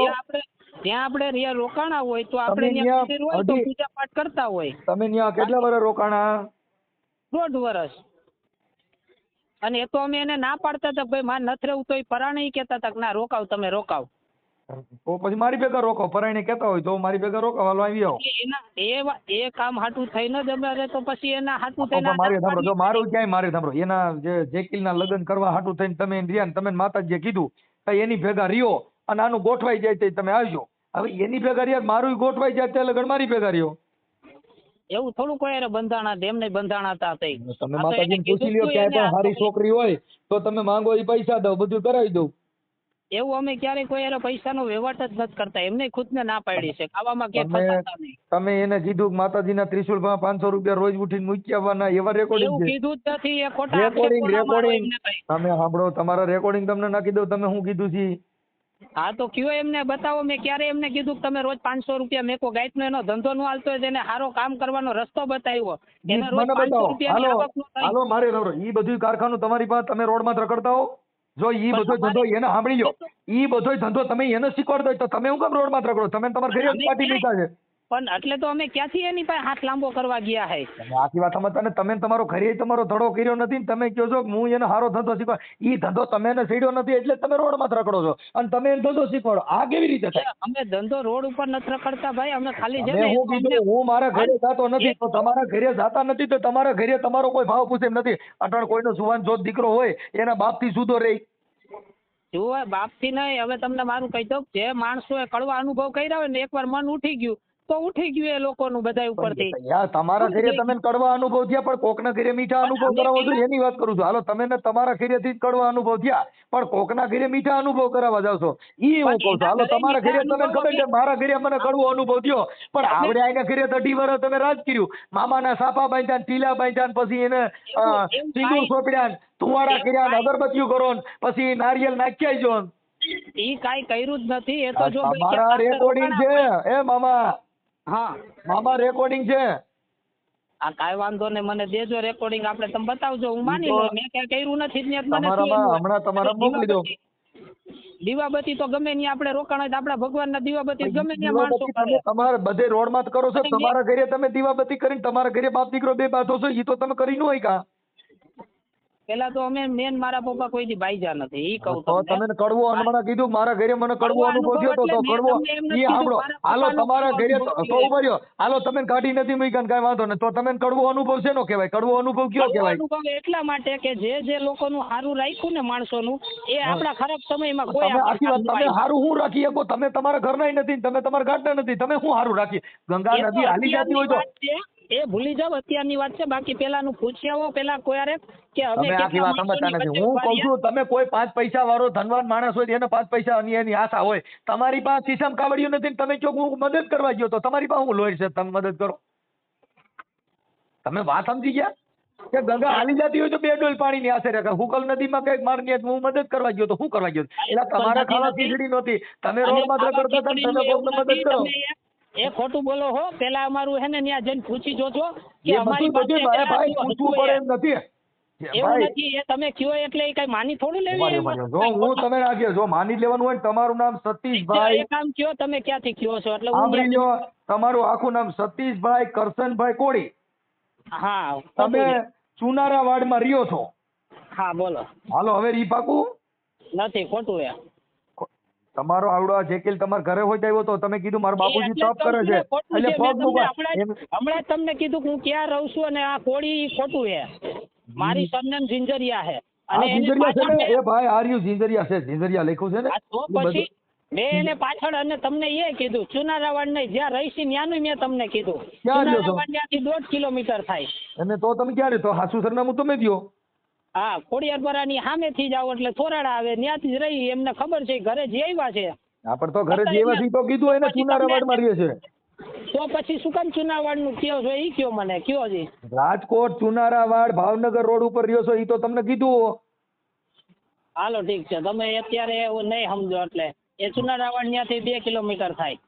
S5: ત્યાં આપણે રહ્યા રોકાણા હોય તો આપણે
S3: તમે
S5: ત્યાં મંદિર હોય તો
S3: હજી-
S5: પૂજા પાઠ કરતા હોય.
S3: તમે ત્યાં કેટલા વર્ષ રોકાણા?
S5: 1.5 વર્ષ. અને એ તો અમે એને ના પાડતા હતા ભાઈ મારે નથી રહેવું, તો એ પરાણે કહેતા હતા કે ના રોકાવ, તમે રોકાવ.
S3: તો પછી મારી ભેગા રોકો, પરાયણે કહેતા હોય તો મારી ભેગા રોકાવ, હાલો આવી આવો.
S5: એના એ કામ હાટું થઈને જ અમે તો પછી એના હાટું થઈને
S3: મારી સાંભળો, જો મારું ક્યાંય મારી સાંભળો, એના જે જેકીલના લગ્ન કરવા હાટું થઈને તમે રહ્યા ને તમે માતાજીએ કીધું કે એની ભેગા રહ્યો અને આનું ગોઠવાઈ જાય તો તમે આવજો. હવે એની ભેગા રહ્યા મારું ગોઠવાઈ જાય તે લગ્ન મારી ભેગા રહ્યો.
S5: એવું થોડું કોઈ યારે બંધાણા હતા, એમને બંધાણા હતા.
S3: તમે માતાજીને પૂછી લ્યો ક્યાંય પણ સારી છોકરી હોય તો તમે માંગો એ પૈસા દો, બધું કરાવી દઉં.
S5: એવું અમે ક્યારેય કોઈ યારે પૈસાનો વહીવટ જ નથી કરતા, એમને ખુદને ના પાડી છે, ખાવામાં કે
S3: તમે એને કીધું કે માતાજીના ત્રિશુલમાં 500 રૂપિયા રોજ ઉઠીને મૂકી આવવાના, એવા રેકોર્ડિંગ
S5: એવું
S3: છે.
S5: કીધું જ નથી, એ ખોટા
S3: રેકોર્ડિંગ તમે સાંભળો, તમારા રેકોર્ડિંગ તમને નાખી દઉં તમે શું કીધું છે.
S5: હા તો કયો એમને બતાવો. મેં ક્યારે એમને કીધું કે તમે રોજ 500 રૂપિયા મેકો ગાયતનો એનો ધંધો ન હાલતો હોય તેને સારો કામ કરવાનો રસ્તો બતાવ્યો. એને રોજ 500 રૂપિયાની આવક ન થાય.
S3: હાલો મારે ઈ બધું કારખાનું તમારી પાસે તમે રોડમાં રખડતા હો. જો ઈ બધો ધંધો એને સાંભળી લો, ઈ બધો ધંધો તમે એને શીખવાડતો હોય તો તમે હું કેમ રોડમાં રખડો? તમે તમારા ઘરે પાર્ટી નીકળા છે.
S5: પણ એટલે તો અમે ક્યાંથી એની પાસે હાથ લાંબો કરવા ગયા હે?
S3: આખી વાત સમજતા ને તમે તમારો ઘરે તમારો ધડો કર્યો નથી ને તમે કહો છો કે હું એને સારો ધંધો શીખવાડ. ઈ ધંધો તમે એને સીડ્યો નથી એટલે તમે રોડમાં રખડો છો અને તમે એને ધંધો શીખવાડો. આ કેવી રીતે થાય?
S5: અમે ધંધો રોડ ઉપર નથી રખડતા ભાઈ, અમે ખાલી છે
S3: મેં હું કીધું હું મારા ઘરે જાતો નથી તો તમારા ઘરે જાતા નથી તો તમારા ઘરે તમારો કોઈ ભાવ પૂછે એમ નથી. અટાણ કોઈનો સુવાન જોત દીકરો હોય એના બાપથી સુધો રહી.
S5: જુઓ બાપથી નહીં, હવે તમને મારું કહી દઉં, જે માણસોએ કડવા અનુભવ કર્યા હોય ને એકવાર મન ઉઠી ગયું તો ઉઠી ગયું એ લોકોનું બધા ઉપરથી.
S3: યાર તમારા ઘરે તમે કડવા અનુભવ થયા પણ કોકના ઘરે મીઠા અનુભવ કરાવો છો એની વાત કરું છું. હાલો તમે તમારા ઘરેથી જ કડવા અનુભવ થયા પણ કોકના ઘરે મીઠા અનુભવ કરાવવા જાવ છો ઈ હું કહું છું. હાલો તમારા ઘરે તમે ખબર છે મારા ઘરે મને કડવો અનુભવ થયો પણ આવડે આના ઘરે 30 વર્ષ તમે રાજ કર્યું. મામાના સાફા બાંધ્યા, ટીલા બાંધ્યા, પછી એને સિંદૂર સોંપડ્યા, ધુવાડા કર્યા, અગરબત્તીઓ કરો, પછી નારિયેલ નાખ્યા જો.
S5: ઈ કાઈ કર્યું જ નથી. એ તો જો
S3: મારા રેકોર્ડિંગ છે એ મામા.
S5: હા
S3: મામા રેકોર્ડિંગ છે.
S5: આ કાઈ વાંધો ને મને દેજો રેકોર્ડિંગ, આપણે તમે બતાવજો, હું માની લઉં મેં કઈ કર્યું નથી જ.
S3: હમણાં તમારા મોકલી દો.
S5: દીવાબત્તી તો ગમે ત્યાં આપણે રોકાણ હોય તો આપણા ભગવાનના દીવાબત્તી ગમે ત્યાં માણસો કરે.
S3: તમારે બધે રોડમાં જ કરો છો. તમારા ઘરે તમે દીવાબત્તી કરીને તમારા ઘરે બાપ દીકરો બે બાંધો છો ઈ તો તમે કરી ન હોય કા?
S5: પેલા તો અમે મેન મારા પપ્પા કોઈ દી બાઈજા નથી, ઈ કહું
S3: તો તમે કડવો હમણાં કીધું મારા ઘરે મને કડવો અનુભવ થયો તો કડવો ઈ સાંભળો. હાલો તમારા ઘરે તો ઉભા રહ્યો. હાલો તમે કાઢી નથી મૂક્યા ને કાંઈ વાંધો નહીં તો તમે કડવો અનુભવ શેનો કહેવાય? કડવો અનુભવ કયો કહેવાય?
S5: અનુભવ એટલા માટે કે જે લોકોનું સારું રાખ્યું ને માણસોનું એ આપણા ખરાબ સમયમાં કોઈ
S3: તમે આખી વાત તમે સારું હું રાખી શકો? તમે તમારા ઘરના નથી, તમે તમારા ગાંઠના નથી, તમે શું સારું રાખી? ગંગા નદી હાલી જતી હોય તો
S5: એ ભૂલી જાવ, અત્યારની વાત છે. બાકી પેલાનું પૂછ્યા પેલા કોઈ આરે કે
S3: તમે આખી વાત સમજતા નથી. હું કહું છું તમે કોઈ 5 પૈસા વાળો ધનવાન માણસ હોય એને 5 પૈસા એની આશા હોય. તમારી પાસે શીશમ કાવડિયું નથી તમે કહો હું મદદ કરવા ગયો તો તમારી પાસે હું લોહી છે તમે મદદ કરો? તમે વાત સમજી ગયા કે ગંગા હાલી જતી હોય તો 2 ડોલ પાણીની આશરે રાખે. હુકલ નદીમાં કઈક મારની હું મદદ કરવા ગયો તો શું કરવા ગયો? એટલે તમારા ખાવા ખીચડી નહોતી, તમે રોડમાં રખડતા હતા તમે કોઈને મદદ કરો.
S5: એ ખોટું બોલો હો. પેલા અમારું હે ને ત્યાં જઈને પૂછી જોજો કે
S3: એ
S5: અમારી
S3: બધું ભાઈ પૂછવું પડે એમ નથી.
S5: એવું નથી. એ તમે કયો એટલે એ કઈ માની થોડું લેવી.
S3: જો હું તમે રાખીએ જો માની લેવાનું હોય ને તમારું નામ સતીશભાઈ,
S5: એક કામ કયો તમે ક્યાંથી કયો છો એટલે
S3: સાંભળી લો તમારું આખું નામ સતીશભાઈ કરશનભાઈ કોળી.
S5: હા
S3: તમે ચુનારા વાડમાં રહ્યો છો.
S5: હા બોલો.
S3: હાલો હવે રી પાકું
S5: નથી ખોટું. એ
S3: તમારો આવડો આ જેકેલ તમારા ઘરે હોય આવ્યો તો તમે કીધું મારા બાપુજી તપ કરે છે એટલે પગ મૂકવા.
S5: હમણાં તમને કીધું હું ક્યાં રહું છું અને આ કોળી ખોટું છે. મારી સરનેમ ઝિંઝરિયા છે અને
S3: ઝિંઝરિયા છે ને એ ભાઈ આર્યુ ઝિંઝરિયા છે, ઝિંઝરિયા લખ્યું છે ને.
S5: તો પછી મેં એને પાછળ અને તમને એ કીધું ચુનારાવાડ નહીં જ્યાં રહીશી ત્યાંનું મેં તમને કીધું. ચુનારાવાડ ત્યાંથી 1.5 કિલોમીટર થાય.
S3: અને તો તમે ક્યાં રહેતો? હાસુ સરનામું તમે દો.
S5: હા ખોડિયારપરાની સામેથી જાવ એટલે થોરાડા આવે ત્યાંથી જ રહી. એમને ખબર છે ઘરે જે આવ્યા છે
S3: હા પણ તો ઘરે જેવા થી તો કીધું એને ચુનારાવાડમાં રહે છે.
S5: તો પછી શું કામ ચુનાવાડનું કયો છો ઈ કયો મને કયો જી.
S3: રાજકોટ ચુનારાવાડ ભાવનગર રોડ ઉપર રહ્યો છો ઈ તો તમને કીધું.
S5: હાલો ઠીક છે, તમે અત્યારે એવું નહીં સમજો એટલે એ ચુનારાવાડ ત્યાંથી 2 કિલોમીટર થાય.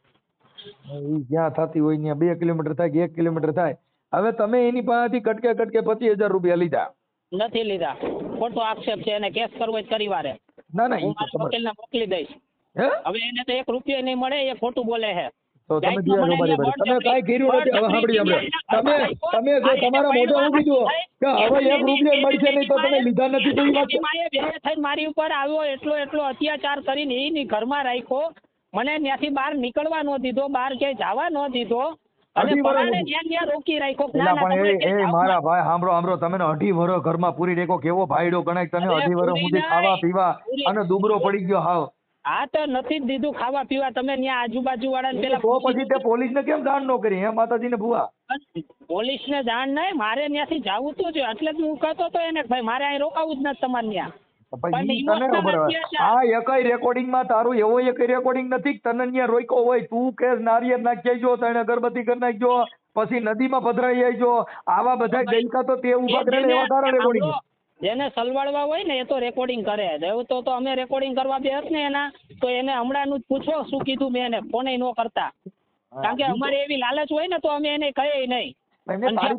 S3: ઈ જ્યાં થતી હોય ત્યાં 2 કિલોમીટર થાય કે 1 કિલોમીટર થાય. હવે તમે એની પાસેથી કટકે 25,000 રૂપિયા લીધા.
S5: નથી લીધા, ખોટો આક્ષેપ છે, એને કેસ કરવો જ કરી વારે.
S3: ના ના
S5: હું
S3: ઈ તો
S5: મારા
S3: ખબર.
S5: વકીલને મોકલી દઈશ.
S3: હે
S5: હવે એને તો 1 રૂપિયો નહીં મળે, એ ખોટું બોલે છે.
S3: તો તમે દિયા બરાબર તમે કાંઈ કર્યું નથી. હવે સાંભળી તમે જો તમારા મોઢે હું કીધું કે હવે 1 રૂપિયો મળશે નહીં તો તમે લીધા નથી તો ઈ વાત
S5: થઈને મારી ઉપર આવ્યો, એટલો અત્યાચાર કરીને એની ઘરમાં રાખ્યો, મને ત્યાંથી બહાર નીકળવા ન દીધો, બહાર ક્યાંય જવા ન દીધો, અને પરાણે ત્યાં રોકી રાખ્યો.
S3: એલા પણ એ મારા ભાઈ સાંભળો તમે 2.5 વર્ષ ઘરમાં પૂરી રેખો, કેવો ભાઈડો ગણાય તને. 2.5 વર્ષ સુધી ખાવા પીવા અને દુબળો પડી ગયો હાવ.
S5: હા તો નથી જ દીધું ખાવા પીવા. તમે ત્યાં આજુબાજુ વાળાને પેલા
S3: તો પછી તે પોલીસને કેમ જાણ ન કરી? હે માતાજીને ભુવા,
S5: પોલીસને જાણ નહીં, મારે ત્યાંથી જવું તો છે, એટલે જ હું કહેતો હતો એને ભાઈ મારે અહીં રોકાવું જ નથી તમારે ત્યાં.
S3: પછી તને ખબર હોય આ એકય રેકોર્ડિંગમાં તારું એવો એકય રેકોર્ડિંગ નથી કે તને ત્યાં રોક્યો હોય. તું કે નારિયેળ નાખી આવજો, તને અગરબત્તી કરી નાખજો, પછી નદીમાં પધરાઈ આવજો, આવા બધા ગઈકા તો તે ઉભા કરેલા એવા તારા રેકોર્ડિંગ.
S5: જેને સલવાડવા હોય ને એ તો રેકોર્ડિંગ કરે. એવું તો અમે રેકોર્ડિંગ કરવા બેસ ને એના તો એને હમણાંનું જ પૂછો શું કીધું મેં એને, ફોને ન કરતા. કારણ કે અમારે એવી લાલચ હોય ને તો અમે એને કહીએ નહીં.
S3: તારી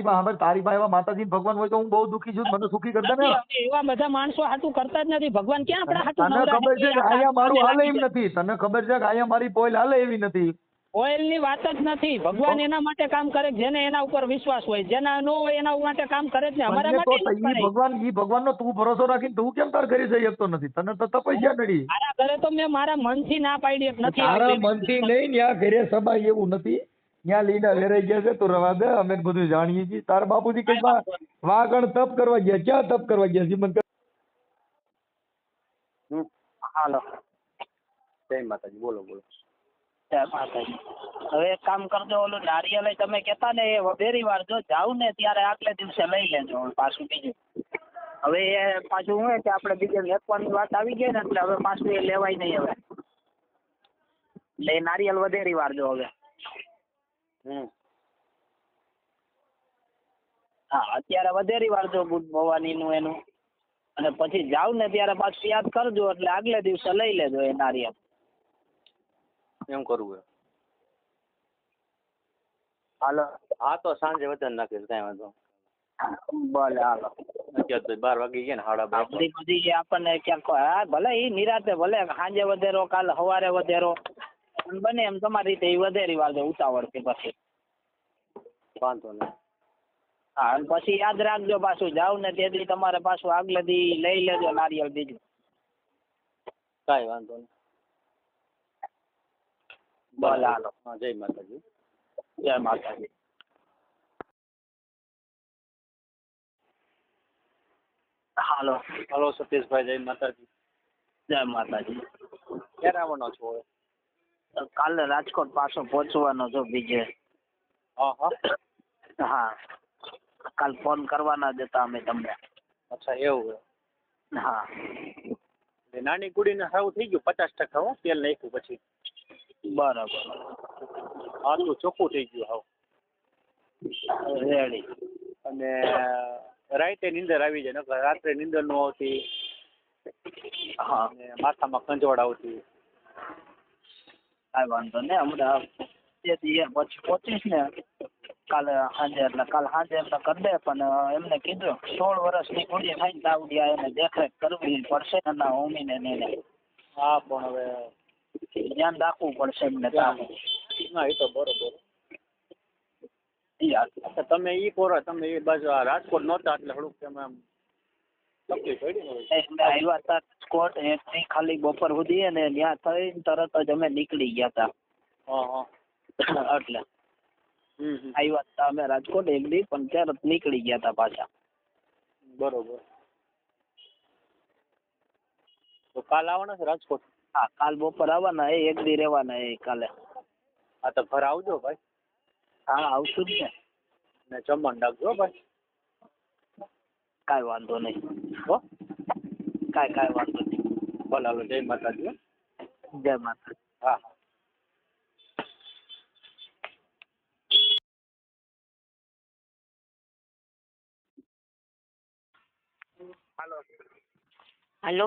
S3: પાસે એવા માતાજી ભગવાન હોય તો હું બહુ દુઃખી છું. મને સુખી કરતા ને.
S5: એવા બધા માણસો હાટું કરતા જ નથી. ભગવાન ક્યાં આપણા હાટું.
S3: તને ખબર છે કે અહીંયા મારું હાલે એમ નથી. તને ખબર છે કે અહીંયા મારી પોઈલ હાલે એવી નથી.
S5: ઓઇલ ની વાત જ નથી. ભગવાન એના માટે કામ કરે જેને એના ઉપર વિશ્વાસ હોય, જેના ન હોય એના માટે કામ કરે જ ને. અમારા માટે
S3: ભગવાન નો તું ભરોસો રાખીને તું કેમ તાર ઘરે જઈ શકતો નથી? તને તો તપસ્યા નડી.
S5: મારા ઘરે તો મેં મારા મનથી ના પાડી નથી.
S3: તારા મનથી નહીં, ત્યાં ઘરે સભાઈ એવું નથી. ત્યાં લીડા વેરાઈ ગયા છે. તું રવા દે, અમે બધું જાણીએ છીએ. તારા બાપુજી કઈ વાગણ તપ કરવા ગયા? ક્યાં તપ કરવા ગયા? જીવન
S2: હાલો, જય માતાજી. બોલો બોલો.
S5: હવે એક કામ કરજો, ઓલું નારિયેળ તમે કેતા ને એ વધેરી વાર જો જાવ ને ત્યારે આગલે દિવસે લઈ લેજો પાછું બીજું. હવે એ પાછું શું કે આપણે બીજે વેચવાની વાત આવી ગઈ ને એટલે હવે પાછું એ લેવાય નહીં. હવે એટલે એ નારિયેળ વધેરી વાર જો હવે. હા અત્યારે વધેરી વાર જો બુટ ભવાની નું એનું, અને પછી જાવ ને ત્યારે પાછું યાદ કરજો એટલે આગલે દિવસે લઈ લેજો એ નારિયેળ.
S2: એમ કરવું.
S5: હાલો,
S2: હા તો સાંજે વધારે નાખીશ, કાંઈ વાંધો.
S5: ભલે હાલો.
S2: અત્યારે તો 12 વાગી ગયા ને, 12:30.
S5: બધી આપણને ક્યાંક હા ભલે એ નિરાતે ભલે સાંજે વધેરો કાલ સવારે વધેરો બને એમ તમારી રીતે એ વધેરી વાર ઉતાવળ કે પછી
S2: વાંધો નહીં.
S5: હા અને પછી યાદ રાખજો પાછું જાવ ને તેથી તમારે પાછું આગલે દી લઈ લેજો નારિયેળ બીજું.
S2: કાંઈ વાંધો નહીં.
S5: ભલે હાલો.
S2: હા, જય માતાજી.
S5: જય માતાજી. હાલો
S2: હલો સતીશભાઈ, જય માતાજી.
S5: જય માતાજી.
S2: ક્યારે આવવાનો છો?
S5: કાલે રાજકોટ પાછો પહોંચવાનો છો બીજે. હા કાલ ફોન કરવાના જ હતા અમે તમને.
S2: અચ્છા એવું.
S5: હા
S2: નાની કુડીને સારું થઈ ગયું 50%. હો તેલ નાખ્યું પછી.
S5: બરાબર.
S2: આટલું ચોખ્ખું થઈ ગયું હાવ
S5: રેડી.
S2: અને રાતે નીંદર આવી જાય, નકર રાત્રે નીંદર ન આવતી.
S5: હા
S2: અને માથામાં ખંજવાળ આવતી.
S5: કાંઈ વાંધો નહીં. હમણાં પછી પહોંચીશ ને કાલે સાંજે એટલે કાલ સાંજે એમને કરી દે. પણ એમને કીધું 16 વર્ષની કુડી થાય ને તાવડિયા એને દેખરેખ કરવી પડશે એના હોમીને એને.
S2: હા પણ હવે
S5: ધ્યાન રાખવું પડશે એમને.
S2: ના એ તો બરોબર.
S5: યાર
S2: તમે ઈ કરો, તમે એ બાજુ આ રાજકોટ નહોતા એટલે થોડુંક તમે આમ તકલીફ પડી ને.
S5: અમે આવ્યા હતા રાજકોટ એકથી ખાલી બપોર સુધી અને ત્યાં થઈને તરત જ અમે નીકળી ગયા હતા.
S2: હા
S5: એટલે આવ્યા હતા અમે રાજકોટ એક દી પણ તરત નીકળી ગયા હતા પાછા.
S2: બરોબર. તો કાલ આવવાના છે રાજકોટ?
S5: હા કાલ બપોર આવવાના એ એક દી રહેવાના એ કાલે.
S2: હા તો ઘર આવજો ભાઈ.
S5: હા આવશું જ
S2: ને જમવાનું રાખજો ભાઈ.
S5: કાંઈ વાંધો નહીં.
S2: હો
S5: કાંઈ વાંધો નહીં.
S2: ભલે હાલો, જય માતાજી.
S5: જય માતા.
S2: હા. હાલો.
S4: હાલો,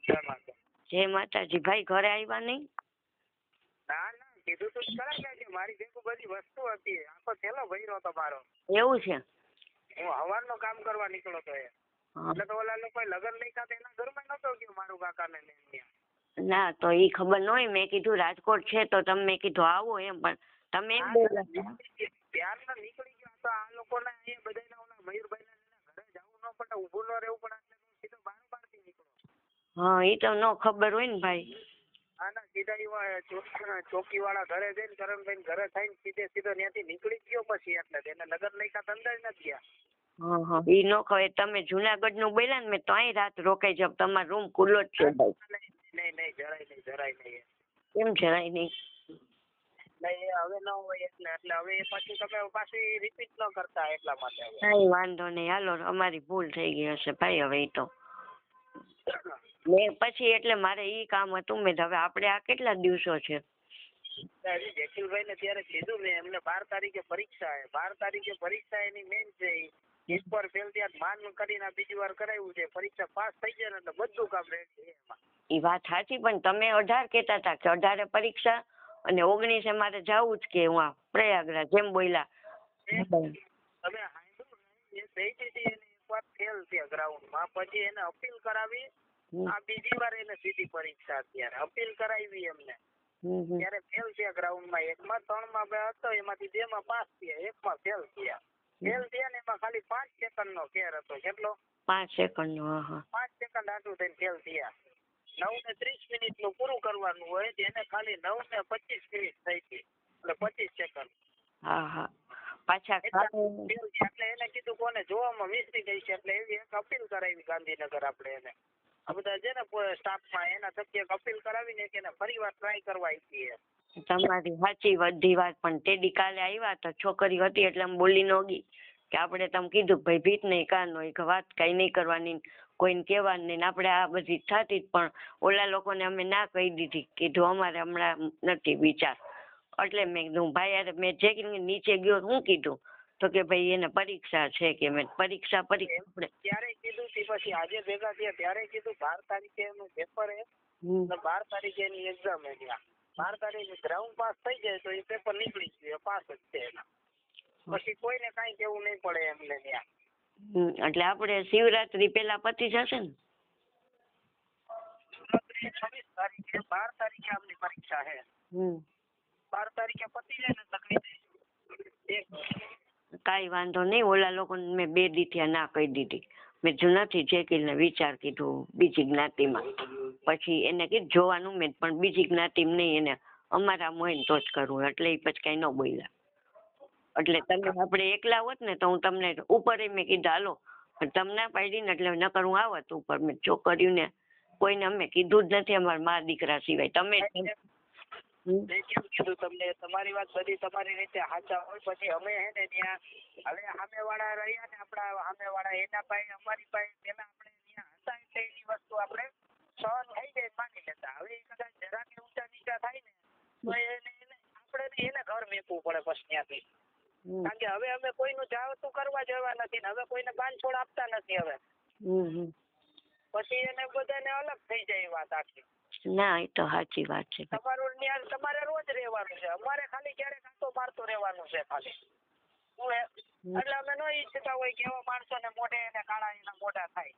S2: જય માતા.
S4: જય માતાજી. ભાઈ ઘરે આવ્યા નહીં?
S2: ના ના, કીધું તું ખરા કે મારી ભેગું બધી વસ્તુ હતી, આખો થેલો ભર્યો તમારો.
S4: એવું છે?
S2: હું હવારનું કામ કરવા નીકળ્યો તો એટલે તો ઓલા લોકો લગન લઈ ખાતે એના ઘરમાં નતો ગયો મારું કાકાને લઈને.
S4: ના તો ઈ ખબર ન હોય. મેં કીધું રાજકોટ છે તો તમે કીધું આવો એમ, પણ તમે એમ બોલ્યા
S2: ત્યારના નીકળી ગયો તો આ લોકોને અહીંયા બધાના ઓલા મયુરભાઈ ના ઘરે જવું ન પડે, ઊભું ન રહેવું પડે, એટલે હું સીધો બાર થી નીકળો.
S4: હા, ઈ તો ન ખબર હોય ને ભાઈ.
S2: હા ના, સીધા ચોકી વાળા ઘરે જઈને કરણભાઈ ઘરે થઈને સીધો ત્યાંથી નીકળી ગયો પછી, એટલે એને લગન લઈ ખાતે અંદર નથી ગયા.
S4: હા હા, ઈ ન ખબર. તમે જુનાગઢ નું બોલ્યા ને, મેં તો અહીં રાત રોકાઈ જાવ. તમારો રૂમ ખુલ્લો જ છે ભાઈ.
S2: નહીં, જરાય નહીં.
S4: કેમ જરાય નહીં?
S2: નહીં, હવે ન હોય એટલે હવે એ પછી તમે પાછી રિપીટ ન કરતા એટલા માટે.
S4: કઈ વાંધો નહીં, હાલો, અમારી ભૂલ થઈ ગઈ હશે ભાઈ. હવે ઈ તો મેં પછી એટલે મારે ઈ કામ હતું. મેં હવે આપણે આ કેટલા દિવસો છે?
S2: જકીલભાઈ ને ત્યારે કીધું મેં એમને 12 તારીખે પરીક્ષા છે. 12 તારીખે પરીક્ષા એની મેઇન છે. એક વાર ફેલ ત્યાં માન કરીને બીજી વાર કરાવ્યું છે. પરીક્ષા પાસ થઈ જાય ને એટલે બધું કામ રેડી છે એમાં.
S4: ઈ વાત સાચી, પણ તમે 18 કહેતા હતા કે 18 પરીક્ષા અને 19 મારે જવું જ કે હું પ્રયાગરાજ જેમ બોલ્યા.
S2: તમે સાંભળ્યું ને, એ થઈ હતી એને એકવાર ફેલ થયા ગ્રાઉન્ડમાં, પછી એને અપીલ કરાવી. આ બીજી વાર એને સીધી પરીક્ષા અત્યારે અપીલ કરાવી એમને. ત્યારે ફેલ થયા ગ્રાઉન્ડમાં. 1માં 3માં હતો, એમાંથી 2માં પાસ થયા, 1માં ફેલ થયા. ફેલ થયા ને એમાં ખાલી 5 સેકન્ડનો કેર હતો. કેટલો? 5
S4: સેકન્ડનો. હા,
S2: 5 સેકન્ડ આટલું થઈને ફેલ થયા. 9 ને 30 મિનિટનું પૂરું કરવાનું હોય, એને ખાલી 9 ને 25 મિનિટ થઈ ગઈ, એટલે 25 સેકન્ડ.
S4: હા, પાછા
S2: એટલે એને કીધું કોને જોવામાં મિસ્ટેક ગઈ છે, એટલે એવી એક અપીલ કરાવી ગાંધીનગર. આપણે એને આ બધા છે ને સ્ટાફમાં એના થકી એક અપીલ કરાવીને કે એને ફરી વાર ટ્રાય કરવા આપીએ.
S4: તમારી સાચી બધી વાત, પણ તેડી કાલે આવ્યા તો છોકરી હતી એટલે આમ બોલી ન ગઈ કે આપણે તમે કીધું ભાઈ ભીત નહીં કાન હોય કે વાત કઈ નહીં કરવાની, કોઈને કહેવાની નહીં. આપણે આ બધી થતી જ, પણ ઓલા લોકોને અમે ના કહી દીધી. કીધું અમારે હમણાં નથી વિચાર. એટલે મેં કીધું ભાઈ યાર, મેં જે નીચે ગયો હું કીધું તો કે ભાઈ એને પરીક્ષા છે કે મેં પરીક્ષા આપણે
S2: ત્યારે કીધું પછી આજે ભેગા થયા ત્યારે કીધું 12 તારીખે એનું પેપર હે, 12 તારીખે એની એક્ઝામ હે. 12 તારીખે ગ્રાઉન્ડ પાસ થઈ જાય તો એ પેપર નીકળી ગયું, પાસ જ છે એના. પછી કોઈને કાંઈ કેવું નહીં પડે એમને ત્યાં.
S4: એટલે આપણે શિવરાત્રી પેલા પતી જશે ને?
S2: શિવરાત્રી 26 તારીખે, 12 તારીખે આપની પરીક્ષા હે. 12 તારીખે પતી જાય ને તકલીફ
S4: કાંઈ વાંધો નહીં. ઓલા લોકોને મેં 2 દી થયા ના કહી દીધી. મેં જો નથી જેકીલને વિચાર કીધું બીજી જ્ઞાતિમાં. પછી એને કીધું જોવાનું મેં, પણ બીજી જ્ઞાતિમાં નહીં, એને અમારા મોઈને તો જ કરવું. એટલે એ પછી કાંઈ ન બોલ્યા. એટલે તમે આપણે એકલા હોત ને તો હું તમને ઉપર મેં કીધું હાલો, તમે ના પાડી ને એટલે નકર હું આવત ઉપર. મેં છોકર્યું ને કોઈને અમે કીધું જ નથી અમારા મા દીકરા સિવાય. તમે
S2: મેં કેમ કીધું તમને? તમારી વાત બધી તમારી રીતે સાચા હોય. પછી અમે હે ને ત્યાં હવે સામેવાળા રહ્યા ને, આપણા સામેવાળા એના પાસે અમારી પાસે પેલા આપણે ત્યાં હતા એટલે એની વસ્તુ આપણે સહન થઈ જાય માની લેતા. હવે એ કદાચ જરા કે ઊંચા નીચા થાય ને તો એને ઘર મેકવું પડે પછી ત્યાંથી. કારણ કે હવે અમે કોઈનું જાવતું કરવા જવા નથી ને હવે કોઈને બાંધછોડ આપતા નથી. હવે પછી એને બધાને અલગ થઈ જાય વાત આખી.
S4: ના, એ તો સાચી વાત છે.
S2: તમારે રોજ રહેવાનું છે, અમારે ખાલી ક્યારેક આંટો મારતો રહેવાનું છે ખાલી. એટલે અમે ન ઈચ્છતા હોય કે એવા માણસોને મોઢે એને કાળા એના મોઢા થાય.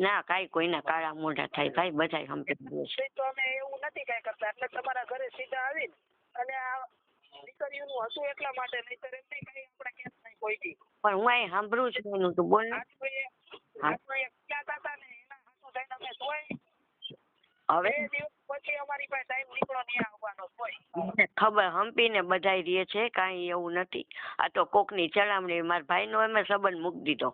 S4: ના, કાંઈ કોઈના કાળા મોઢા થાય ભાઈ, બધાય સમજી છે.
S2: તો અમે એવું નથી કાંઈ કરતા. એટલે તમારા ઘરે સીધા આવીને અને આ દીકરીઓનું હતું એટલા માટે, નહીંતર એમ નહીં કઈ આપણે કેસ નહીં કોઈ દી.
S4: પણ હું અહીં સાંભળું છું એનું, તું બોલ ને.
S2: ક્યાં હતા ને એના હાથું થઈને અમે તોય
S4: હવે
S2: પછી અમારી પાસે ટાઈમ નીકળો નહીં આવવાનો કોઈ.
S4: ખબર હંપીને બધાય રહે છે, કાંઈ એવું નથી. આ તો કોકની ચલામણી. મારા ભાઈનો એમ સંબંધ મૂકી દીધો.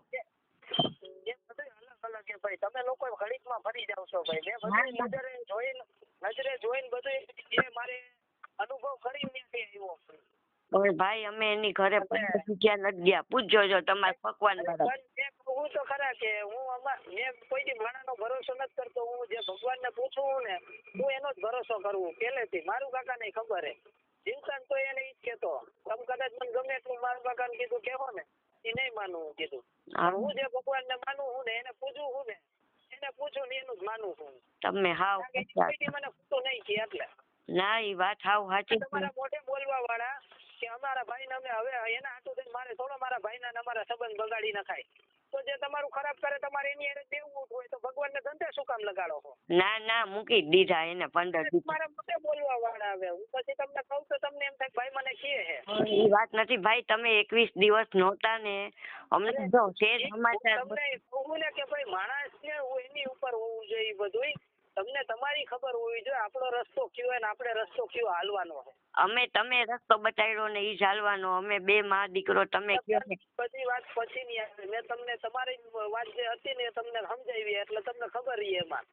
S2: અલગ અલગ ભાઈ, તમે લોકો ઘડીકમાં ફરી જાવ છો ભાઈ. મેં બધું નજરે જોઈને બધું મારે અનુભવ કરીને આવ્યો.
S4: પણ ભાઈ અમે એની ઘરે ક્યાં નથી ગયા. પૂછજો જો તમારે પકવાન
S5: કહું તો ખરા કે મેં કોઈ દી માણાનો ભરોસો નથી કરતો. હું જે ભગવાનને પૂછું ને હું એનો જ ભરોસો કરું પહેલેથી. મારું કાકાને ખબર હે જીવતાને તો એને ઈ જ કહેતો. તમે કદાચ મને ગમે એટલું મારું કાકાને કીધું કહેવો ને એ નહીં માનું હું કીધું. હું જે ભગવાનને માનું હું ને એને પૂછું હું ને એને પૂછું ને એનું જ માનું છું.
S4: તમે હાવ
S5: કોઈ દી મને ખોટું નહીં કહે એટલે.
S4: ના ઈ વાત હાવ સાચી છે.
S5: તમારા મોઢે બોલવા વાળા કે અમારા ભાઈને અમે હવે એના હાથું થઈને મારે થોડો મારા ભાઈના ને અમારા સંબંધ બગાડી નખાય. તો જે તમારું ખરાબ કરે તમારે એની હારે દેવું હોય તો ભગવાનને ધંધે શું કામ લગાડો છો?
S4: ના ના મૂકી જ દીધા એને 15 દિવસ.
S5: મારા મોઢે બોલવા વાળા આવે. હું પછી તમને કહું તો તમને એમ થાય ભાઈ મને કહે હે.
S4: એ વાત નથી ભાઈ, તમે 21 દિવસ નહોતા ને અમને જો શેર સમાચાર
S5: તમને કહું ને કે ભાઈ માણસ ને હું એની ઉપર હોવું જોઈએ બધું. તમને તમારી ખબર હોવી જોઈએ આપણો રસ્તો કયો હોય ને આપણે રસ્તો કયો હાલવાનો છે.
S4: તમે રસ્તો બતાવ્યો ને ઈ ચાલવાનો. અમે બે માં દીકરો તમે કયો ને
S5: બધી વાત પછી ની આવે. મેં તમને તમારી વાત જે હતી ને તમને સમજાવી એટલે તમને ખબર રહી એમાં.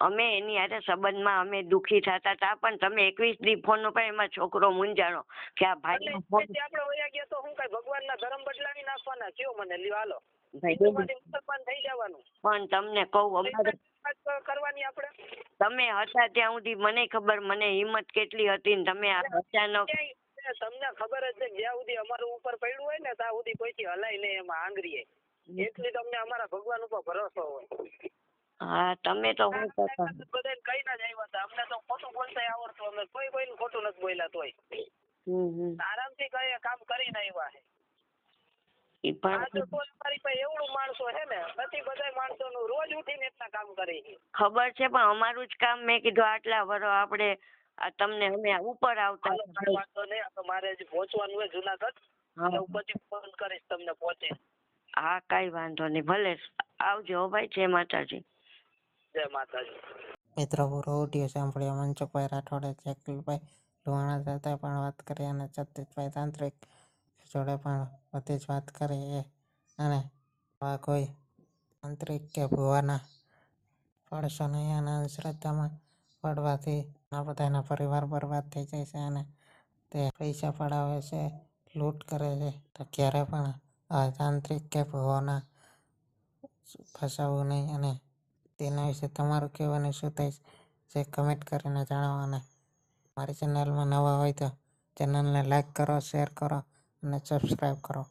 S4: અમે એની હારે સંબંધમાં અમે દુખી થતા હતા પણ તમે 21 દી ફોન ઉપર એમાં છોકરો મૂંઝાણો કે આ ભાઈ
S5: આપણે વયા ગયા તો હું કઈ ભગવાનના ધર્મ બદલાવી નાખવાના કયો મને લ્યો હાલો મુસલમાન થઈ જવાનું.
S4: પણ તમને કહું અમારે
S5: કરવાની આપણે
S4: તમે હતા ત્યાં સુધી મને ખબર મને હિંમત કેટલી હતી ને તમે અચાનક
S5: તમને ખબર જ છે જ્યાં સુધી અમારું ઉપર પડ્યું હોય ને ત્યાં સુધી કોઈથી હલાય નહીં એમાં આંગળીએ. એટલી તમને અમારા ભગવાન ઉપર ભરોસો હોય.
S4: હા તમે તો હું કરતા
S5: બધાને કઈ ના જ આવ્યા હતા. અમને તો ખોટું બોલતા આવડતું. અમે કોઈ કોઈનું ખોટું નથી બોલ્યા તોય આરામથી કઈ કામ કરીને આવ્યા છે. તમારી પાસે એવડું માણસો છે ને નથી બધા માણસો નું રોજ ઉઠીને એટલા કામ કરે છે.
S4: ખબર છે પણ અમારું જ કામ મેં કીધું આટલા વરો આપણે આ તમને અમે ઉપર આવતા
S5: વાંધો નહીં. મારે જે પહોંચવાનું હોય જુનાગઢ હું પછી ફોન કરીશ તમને પહોંચે.
S4: હા કઈ વાંધો નહીં ભલે આવજો ભાઈ. જય માતાજી.
S5: જય માતાજી.
S1: મિત્રો પૂરો ઓડિયો સાંભળ્યો. મનસુખભાઈ રાઠોડે જેકલભાઈ લુહાણા સાથે પણ વાત કરી અને સતીશભાઈ તાંત્રિક જોડે પણ બધી જ વાત કરી એ અને આ કોઈ તાંત્રિક કે ભુવાના પડશો નહીં અને અંધશ્રદ્ધામાં પડવાથી આ બધાના પરિવાર બરબાદ થઈ જાય છે અને તે પૈસા પડાવે છે, લૂંટ કરે છે. તો ક્યારે પણ આ તાંત્રિક કે ભુવાના ફસાવવું નહીં અને તેના વિશે તમારું કહેવાનું શું થાય છે કમેન્ટ કરીને જણાવો. અને મારી ચેનલમાં નવા હોય તો ચેનલને લાઈક કરો, શેર કરો અને સબસ્ક્રાઈબ કરો.